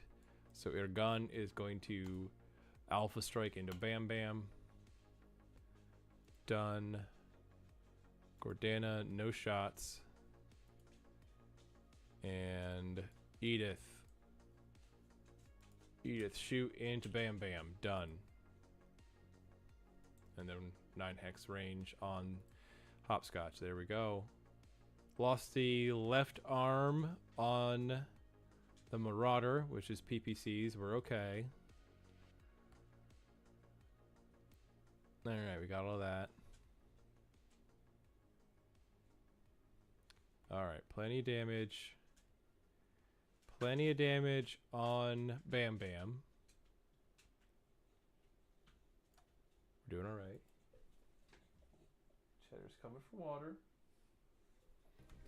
So her gun is going to alpha strike into Bam Bam. Done. Gordana, no shots. And Edith Edith, shoot into Bam Bam. Done. And then 9 hex range on Hopscotch. There we go. Lost the left arm on the Marauder, which is PPCs. We're okay. Alright, we got all that. Alright, plenty of damage. Plenty of damage on Bam Bam. We're doing alright. Cheddar's coming for water.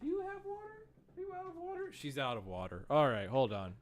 Do you have water? Are you out of water? She's out of water. Alright, hold on.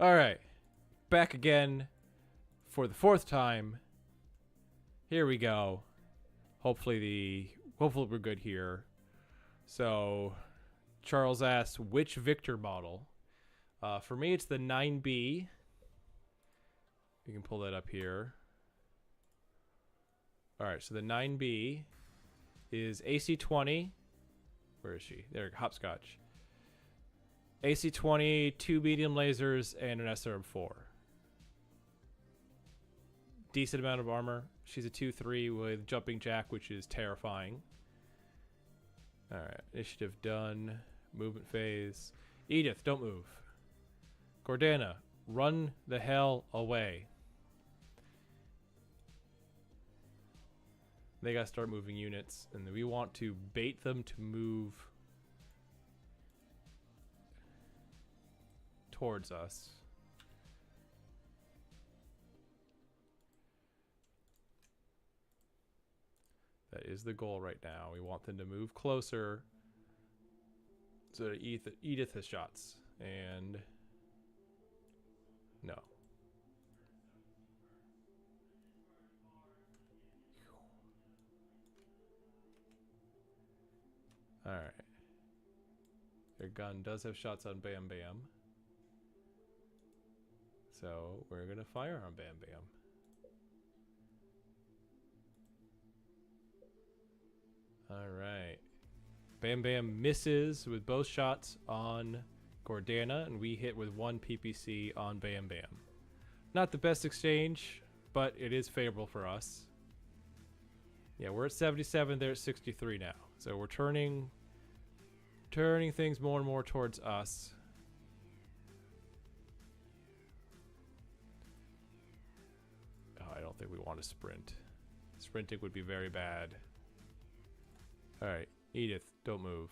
All right, back again for the 4th time. Here we go. Hopefully we're good here. So Charles asked, which Victor model? For me, it's the 9B. You can pull that up here. All right, so the 9B is AC-20. Where is she? There, Hopscotch. AC-20, 2 medium lasers, and an SRM-4. Decent amount of armor. She's a 2-3 with jumping jack, which is terrifying. Alright, initiative done. Movement phase. Edith, don't move. Gordana, run the hell away. They gotta start moving units, and we want to bait them to move towards us. That is the goal right now. We want them to move closer so that Edith has shots. And no. Alright. Their gun does have shots on Bam Bam. So we're gonna fire on Bam Bam. Alright. Bam Bam misses with both shots on Gordana, and we hit with 1 PPC on Bam Bam. Not the best exchange, but it is favorable for us. Yeah, we're at 77, they're at 63 now. So we're turning things more and more towards us. I don't think we want to sprint. Sprinting would be very bad. Alright, Edith, don't move.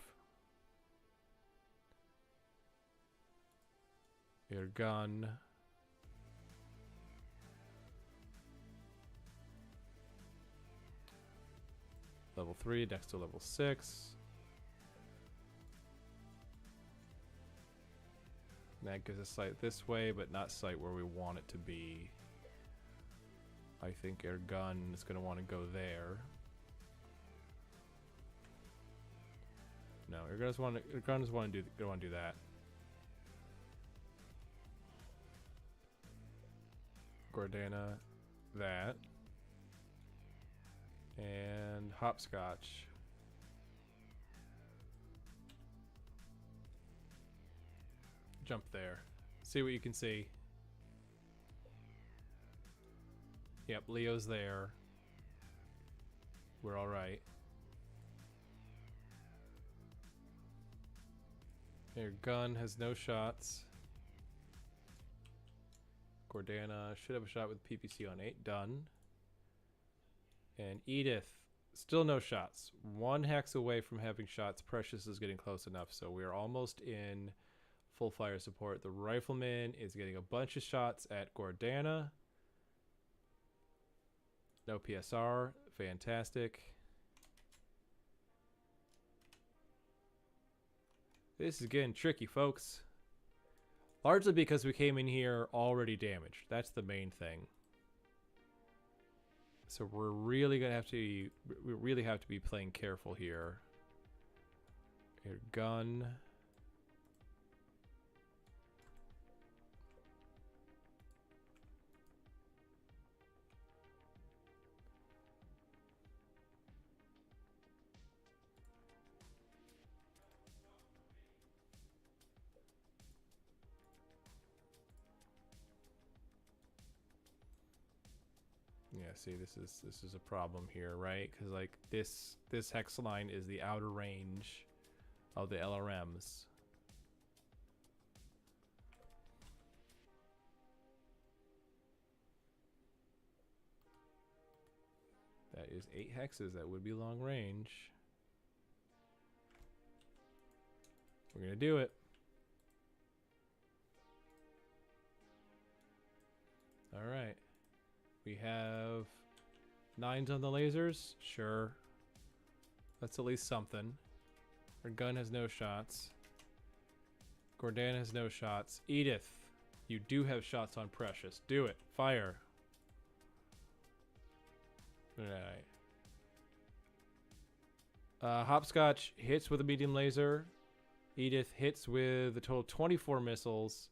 Your gun. Level 3, next to level 6. That gives us sight this way, but not sight where we want it to be. I think our gun is going to want to go there. No, our guns want to do that. Gordana, that. And Hopscotch. Jump there. See what you can see. Yep, Leo's there. We're all right. Your gun has no shots. Gordana should have a shot with PPC on 8. Done. And Edith, still no shots. 1 hex away from having shots. Precious is getting close enough, so we're almost in full fire support. The rifleman is getting a bunch of shots at Gordana. No PSR. Fantastic. This is getting tricky, folks. Largely because we came in here already damaged. That's the main thing. So we're really gonna have to. We really have to be playing careful here. Your gun. Yeah, see, this is a problem here, right? Because like this hex line is the outer range of the LRMs. That is 8 hexes. That would be long range. We're gonna do it. All right. We have 9s on the lasers. Sure. That's at least something. Our gun has no shots. Gordana has no shots. Edith, you do have shots on Precious. Do it. Fire. Alright. Hopscotch hits with a medium laser. Edith hits with a total of 24 missiles.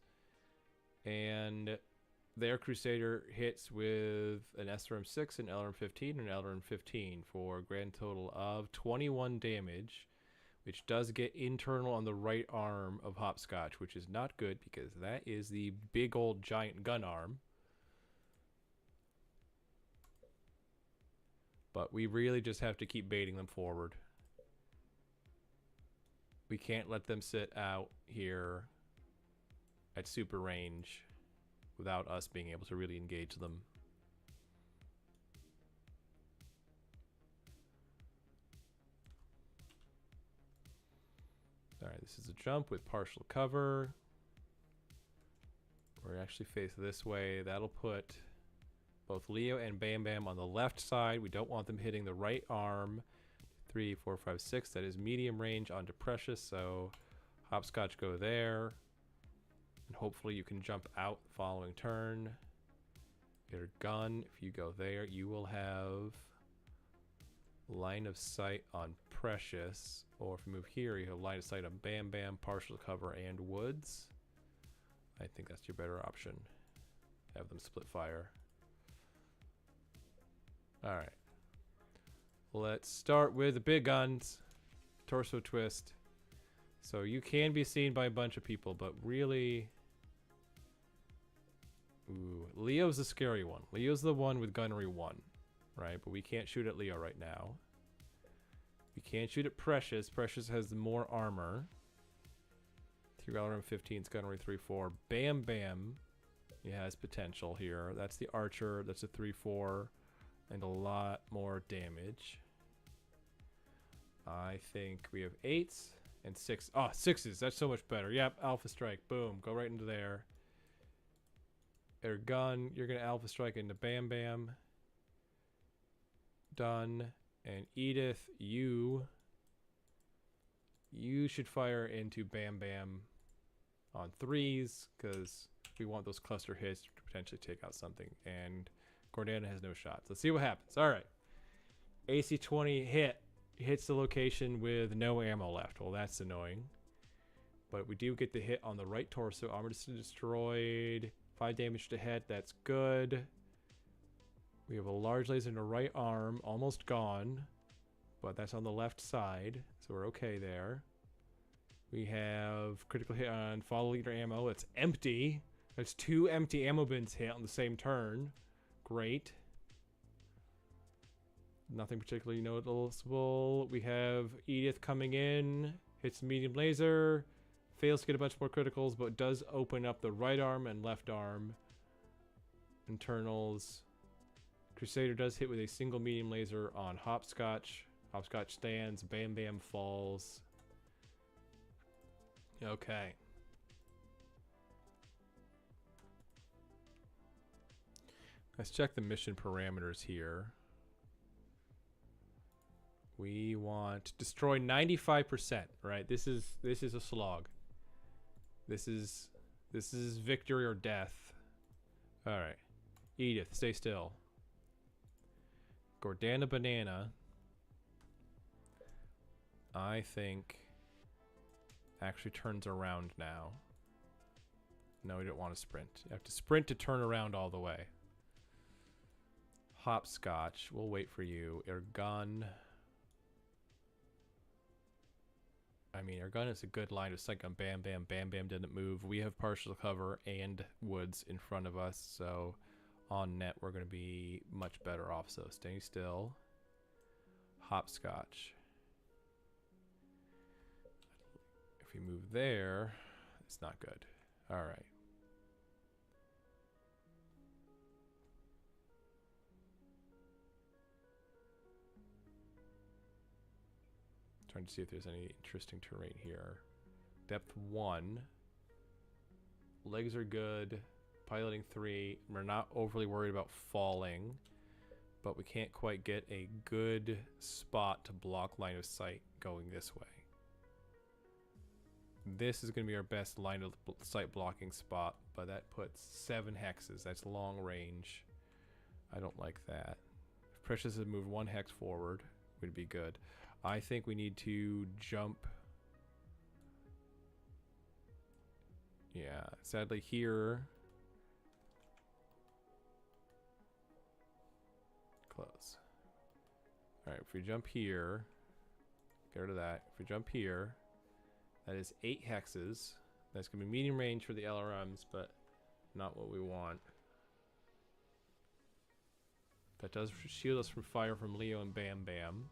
And their Crusader hits with an SRM-6, an LRM-15, and an LRM-15 for a grand total of 21 damage, which does get internal on the right arm of Hopscotch, which is not good because that is the big old giant gun arm. But we really just have to keep baiting them forward. We can't let them sit out here at super range without us being able to really engage them. Alright, this is a jump with partial cover. We're actually faced this way. That'll put both Leo and Bam Bam on the left side. We don't want them hitting the right arm. 3, 4, 5, 6. That is medium range onto Precious, so Hopscotch go there. And hopefully you can jump out the following turn. Your gun, if you go there, you will have line of sight on Precious. Or if you move here, you have line of sight on Bam Bam, partial cover, and Woods. I think that's your better option. Have them split fire. Alright. Let's start with the big guns. Torso twist. So you can be seen by a bunch of people, but really... Ooh, Leo's the scary one. Leo's the one with gunnery 1, right? But we can't shoot at Leo right now. We can't shoot at Precious. Precious has more armor. 3 LRM-15's gunnery 3-4. Bam Bam. He has potential here. That's the archer. That's a 3-4. And a lot more damage. I think we have 8s and 6. Oh, 6s. That's so much better. Yep, Alpha Strike. Boom. Go right into there. Air gun. You're going to Alpha Strike into Bam Bam. Done. And Edith, you should fire into Bam Bam on 3s because we want those cluster hits to potentially take out something. And Gordana has no shots. Let's see what happens. All right. AC-20 hits the location with no ammo left. Well, that's annoying. But we do get the hit on the right torso. Armor destroyed. 5 damage to head. That's good. We have a large laser in the right arm. Almost gone. But that's on the left side. So we're okay there. We have critical hit on follow leader ammo. It's empty. That's 2 empty ammo bins hit on the same turn. Great. Nothing particularly noticeable. We have Edith coming in. Hits medium laser. Fails to get a bunch more criticals, but does open up the right arm and left arm. Internals. Crusader does hit with a single medium laser on Hopscotch. Hopscotch stands. Bam Bam falls. Okay. Let's check the mission parameters here. We want destroy 95%, right? This is a slog. This is victory or death. All right. Edith, stay still. Gordana Banana, I think, actually turns around now. No, we don't want to sprint. You have to sprint to turn around all the way. Hopscotch, we'll wait for you. Ergun. I mean, Ergun is a good line of sight on Bam Bam. Bam Bam didn't move. We have partial cover and woods in front of us, so on net we're going to be much better off. So staying still. Hopscotch. If we move there, it's not good. All right. Trying to see if there's any interesting terrain here. Depth 1. Legs are good. Piloting 3. We're not overly worried about falling, but we can't quite get a good spot to block line of sight going this way. This is going to be our best line of sight blocking spot, but that puts 7 hexes. That's long range. I don't like that. If Precious had moved 1 hex forward, it would be good. I think we need to jump. Yeah, sadly here. Close. Alright, if we jump here, get rid of that. If we jump here, that is 8 hexes. That's going to be medium range for the LRMs, but not what we want. That does shield us from fire from Leo and Bam Bam.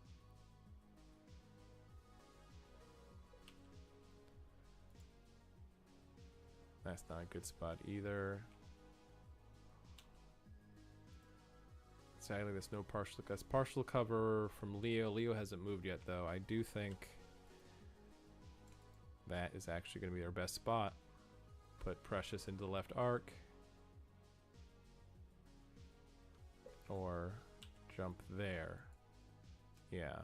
That's not a good spot either. Sadly, there's no partial. That's partial cover from Leo. Leo hasn't moved yet, though. I do think that is actually going to be our best spot. Put Precious into the left arc. Or jump there. Yeah.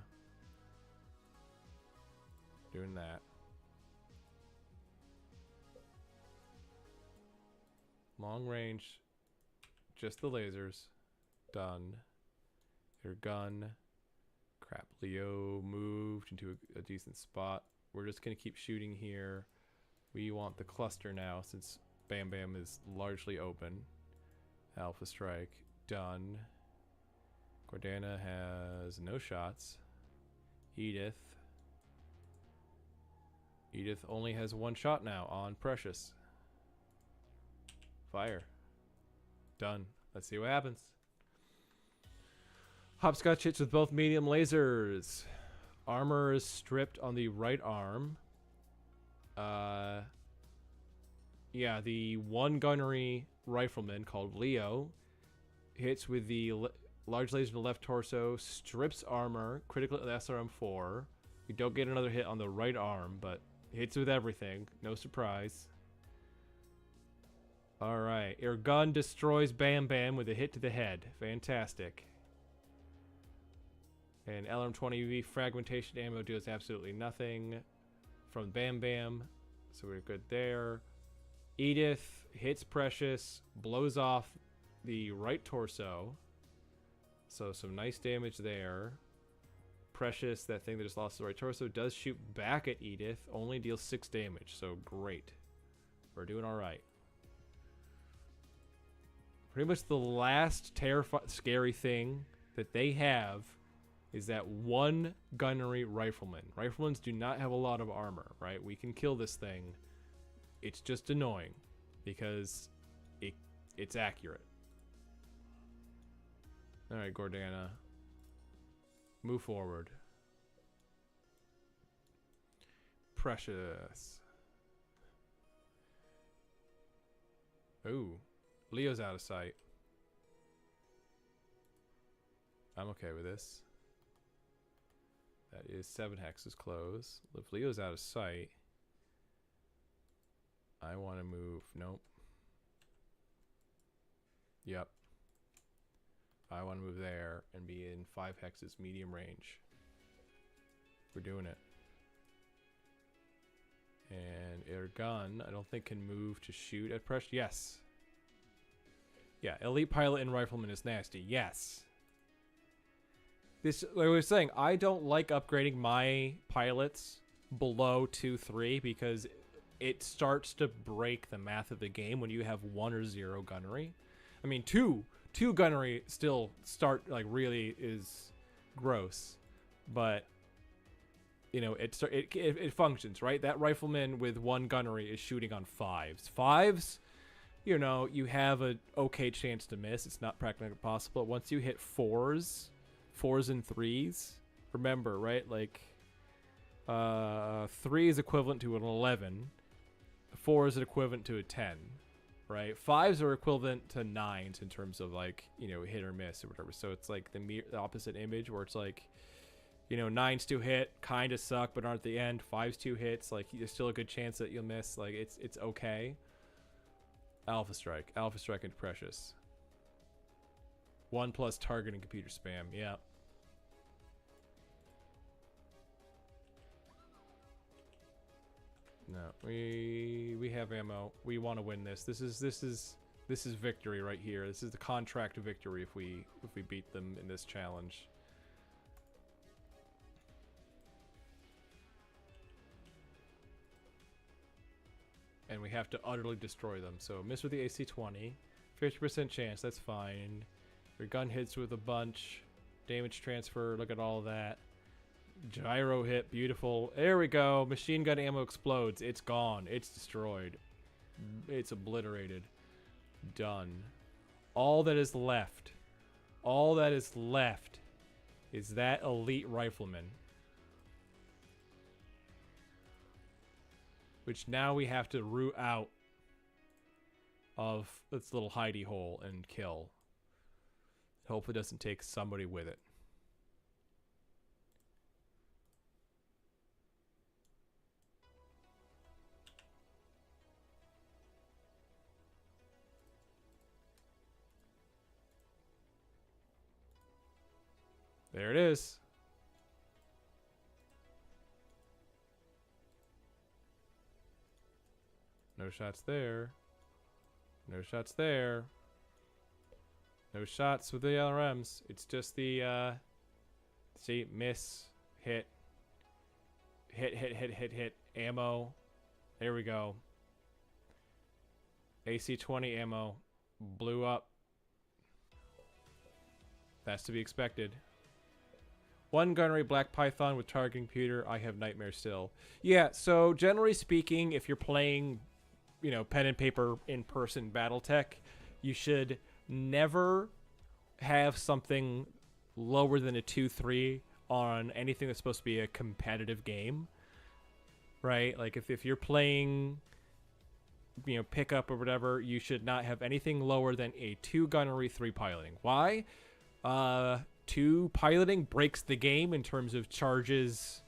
Doing that. Long range. Just the lasers. Done. Your gun. Crap. Leo moved into a decent spot. We're just going to keep shooting here. We want the cluster now since Bam Bam is largely open. Alpha strike. Done. Gordana has no shots. Edith. Edith only has 1 shot now on Precious. Fire. Done. Let's see what happens. Hopscotch hits with both medium lasers. Armor is stripped on the right arm. Yeah, the 1 gunnery rifleman called Leo hits with the large laser in the left torso, strips armor, critical SRM4. We don't get another hit on the right arm, but hits with everything. No surprise. Alright, your gun destroys Bam Bam with a hit to the head. Fantastic. And LM-20V fragmentation ammo does absolutely nothing from Bam Bam, so we're good there. Edith hits Precious, blows off the right torso, so some nice damage there. Precious, that thing that just lost the right torso, does shoot back at Edith, only deals 6 damage, so great. We're doing alright. Pretty much the last scary thing that they have is that 1 gunnery rifleman. Riflemans do not have a lot of armor, right? We can kill this thing. It's just annoying because it's accurate. Alright, Gordana. Move forward. Precious. Ooh, Leo's out of sight. I'm okay with this. That is 7 hexes close. If Leo's out of sight, I want to move. Nope. Yep. I want to move there and be in 5 hexes medium range. We're doing it. And air gun, I don't think can move to shoot at pressure. Yes. Yeah, elite pilot and rifleman is nasty. Yes. This, like I was saying, I don't like upgrading my pilots below 2-3 because it starts to break the math of the game when you have 1 or 0 gunnery. I mean, two gunnery still really is gross, but you know it functions, right? That rifleman with 1 gunnery is shooting on 5s. 5s, you know, you have a okay chance to miss. It's not practically possible. Once you hit 4s and 3s, remember, right? Like 3 is equivalent to an 11, 4 is equivalent to a 10, right? 5s are equivalent to 9s in terms of, like, you know, hit or miss or whatever. So it's like the opposite image where it's like, you know, 9s to hit kind of suck but aren't at the end. 5s to hits, like, there's still a good chance that you'll miss. Like, it's okay. Alpha strike into precious. 1+ target and computer spam. Yeah. No, we have ammo. We want to win this. This is victory right here. This is the contract of victory if we beat them in this challenge. And we have to utterly destroy them. So miss with the AC-20, 50% chance. That's fine. Your gun hits with a bunch. Damage transfer. Look at all of that. Gyro hit, beautiful. There we go. Machine gun ammo explodes. It's gone. It's destroyed. It's obliterated. Done. All that is left is that elite rifleman, which now we have to root out of its little hidey hole and kill. Hope it doesn't take somebody with it. There it is. No shots there. No shots there. No shots with the LRMs. It's just the, see, miss, hit, ammo. There we go. AC-20 ammo. Blew up. That's to be expected. 1 gunnery Black Python with targeting computer. I have nightmares still. Yeah, so generally speaking, if you're playing, you know, pen and paper in-person BattleTech, you should never have something lower than a 2-3 on anything that's supposed to be a competitive game, right? Like if you're playing, you know, pickup or whatever, you should not have anything lower than a 2 gunnery, 3 piloting. Why? 2 piloting breaks the game in terms of charges,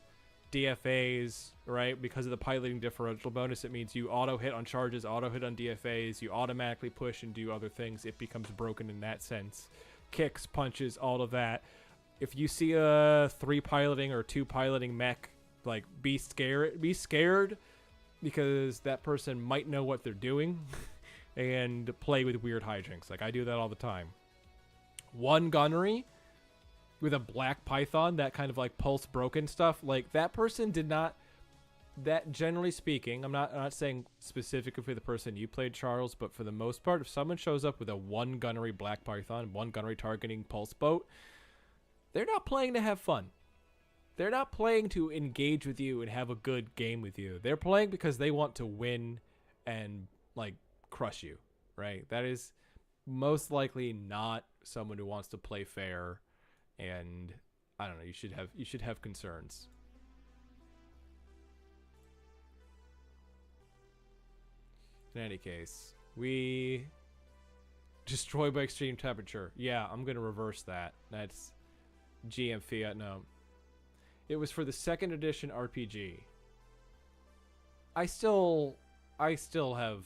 DFAs, right? Because of the piloting differential bonus, it means you auto hit on charges, auto hit on DFAs, you automatically push and do other things. It becomes broken in that sense. Kicks, punches, all of that. If you see a 3 piloting or 2 piloting mech, like, be scared because that person might know what they're doing and play with weird hijinks. Like, I do that all the time. 1 gunnery with a Black Python, that kind of like pulse broken stuff, like that person did not, that generally speaking, I'm not saying specifically for the person you played, Charles, but for the most part, if someone shows up with a 1 gunnery Black Python, 1 gunnery targeting pulse boat, they're not playing to have fun. They're not playing to engage with you and have a good game with you. They're playing because they want to win and, like, crush you, right? That is most likely not someone who wants to play fair. And I don't know, you should have concerns. In any case, We destroy by extreme temperature. Yeah, I'm gonna reverse that. That's GM Fiat. No, it was for the 2nd edition RPG. I still have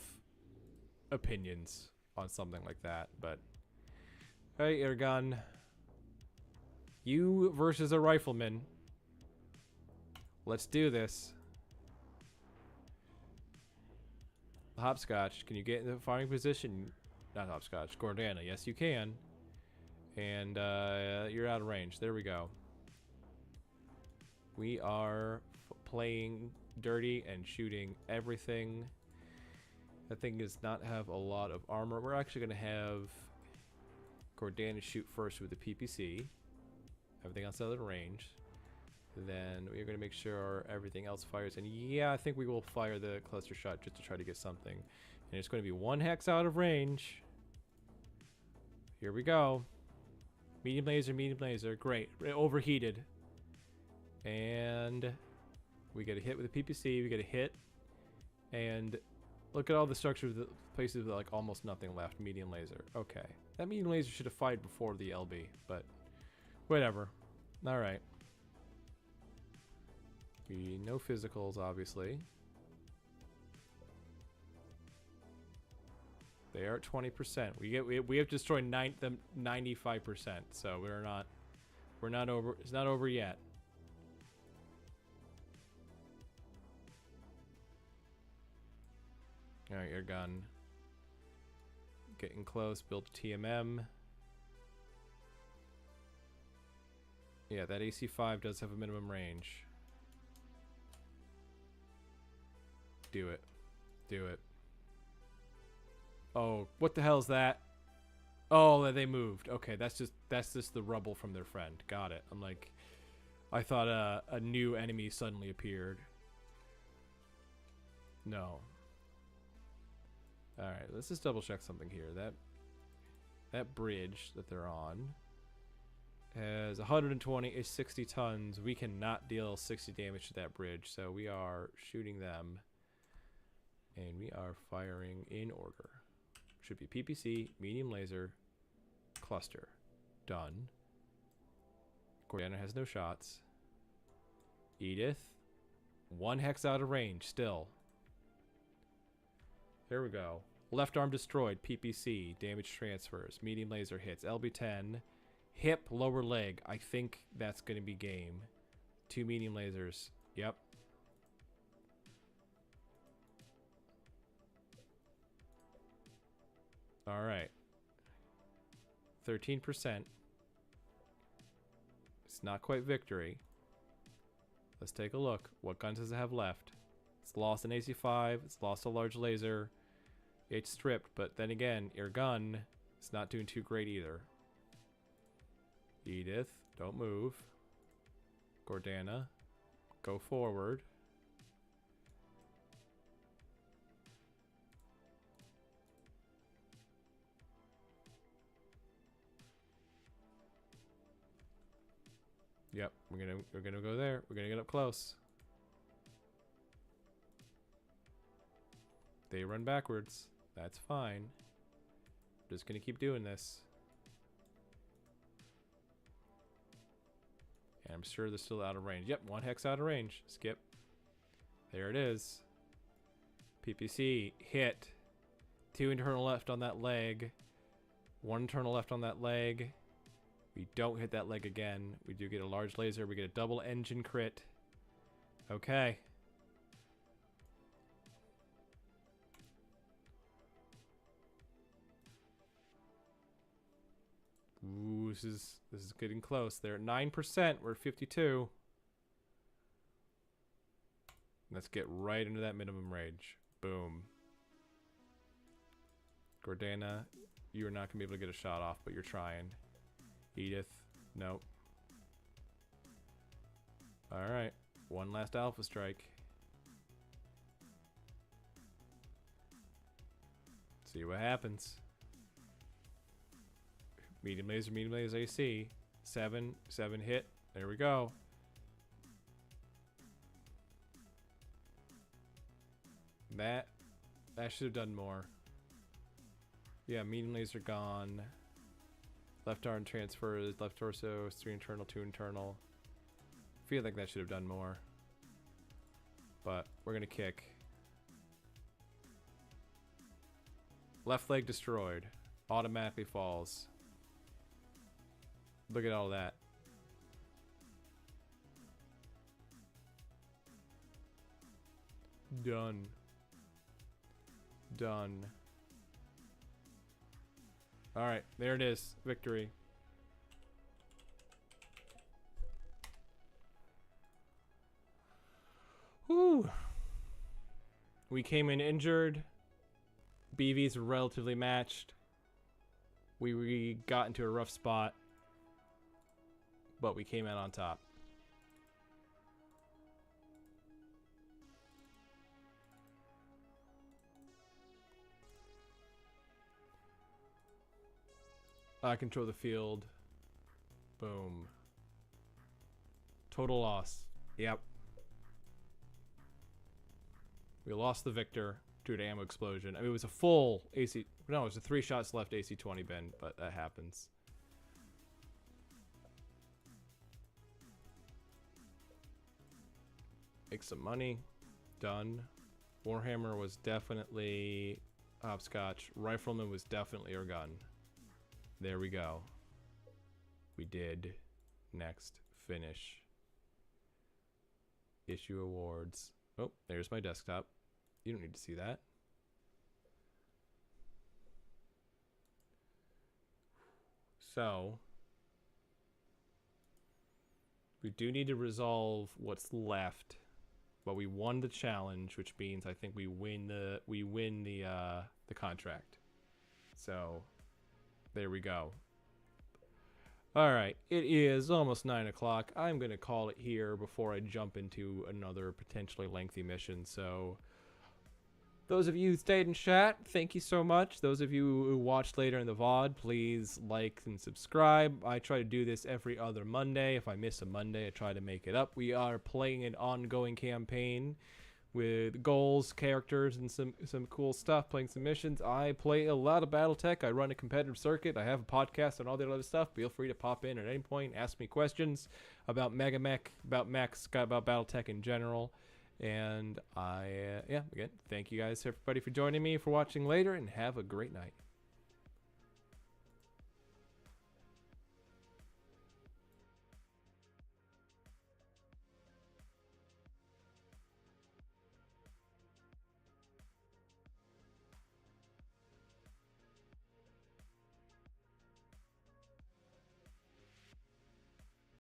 opinions on something like that, but hey, airgun, you versus a rifleman. Let's do this. Hopscotch, can you get in the firing position? Not Hopscotch, Gordana. Yes, you can. And you're out of range. There we go. We are playing dirty and shooting everything. That thing does not have a lot of armor. We're actually going to have Gordana shoot first with the PPC. Everything else out of range. Then we're going to make sure everything else fires. And yeah, I think we will fire the cluster shot just to try to get something. And it's going to be 1 hex out of range. Here we go. Medium laser. Great. Overheated. And we get a hit with the PPC. We get a hit. And look at all the structures, the places with like almost nothing left. Medium laser. Okay. That medium laser should have fired before the LB, but whatever. All right. No physicals, obviously. They are at 20%. We have to destroy 95%. So we're not over. It's not over yet. All right, air gun. Getting close. Build TMM. Yeah, that AC5 does have a minimum range. Do it. Do it. Oh, what the hell is that? Oh, they moved. Okay, that's just the rubble from their friend. Got it. I'm like, I thought a new enemy suddenly appeared. No. All right, let's just double check something here. That bridge that they're on has 120 is 60 tons. We cannot deal 60 damage to that bridge, so we are shooting them. And we are firing in order. Should be PPC, medium laser, cluster. Done. Gordana has no shots. Edith. 1 hex out of range still. There we go. Left arm destroyed. PPC. Damage transfers. Medium laser hits. LB10. Hip, lower leg. I think that's going to be game. 2 medium lasers. Yep. All right. 13%. It's not quite victory. Let's take a look. What guns does it have left? It's lost an AC5. It's lost a large laser. It's stripped, but then again, your gun is not doing too great either. Edith, don't move. Gordana, go forward. Yep, we're gonna go there. We're gonna get up close. They run backwards. That's fine. Just gonna keep doing this. And I'm sure they're still out of range. Yep, 1 hex out of range. Skip. There it is. PPC hit. 2 internal left on that leg. 1 internal left on that leg. We don't hit that leg again. We do get a large laser. We get a double engine crit. Okay. Ooh, this is getting close. They're at 9%. We're at 52. Let's get right into that minimum range. Boom. Gordana, you're not gonna be able to get a shot off, but you're trying. Edith, nope. All right, 1 last alpha strike. See what happens. Medium laser AC. 7 hit. There we go. That should have done more. Yeah, medium laser gone. Left arm transfers, left torso, 3 internal, 2 internal. Feel like that should have done more. But we're gonna kick. Left leg destroyed. Automatically falls. Look at all that. Done. Done. Alright, there it is. Victory. Whew. We came in injured. BVs were relatively matched. We got into a rough spot. But we came out on top. I control the field. Boom. Total loss. Yep. We lost the Victor due to ammo explosion. I mean, it was a full AC... No, it was a 3 shots left AC-20 bin, but that happens. Make some money. Done. Warhammer was definitely hopscotch. Rifleman was definitely our gun. There we go. We did. Next. Finish. Issue awards. Oh, there's my desktop. You don't need to see that. So, we do need to resolve what's left, but we won the challenge, which means I think we win the contract. So, there we go. All right, it is almost 9 o'clock. I'm going to call it here before I jump into another potentially lengthy mission. So, those of you who stayed in chat, thank you so much. Those of you who watched later in the VOD, please like and subscribe. I try to do this every other Monday. If I miss a Monday, I try to make it up. We are playing an ongoing campaign with goals, characters, and some cool stuff, playing some missions. I play a lot of BattleTech. I run a competitive circuit. I have a podcast and all that other stuff. Feel free to pop in at any point, ask me questions about MegaMek, about mechs, about BattleTech in general. And yeah, again, thank you guys, everybody, for joining me, for watching later, and have a great night.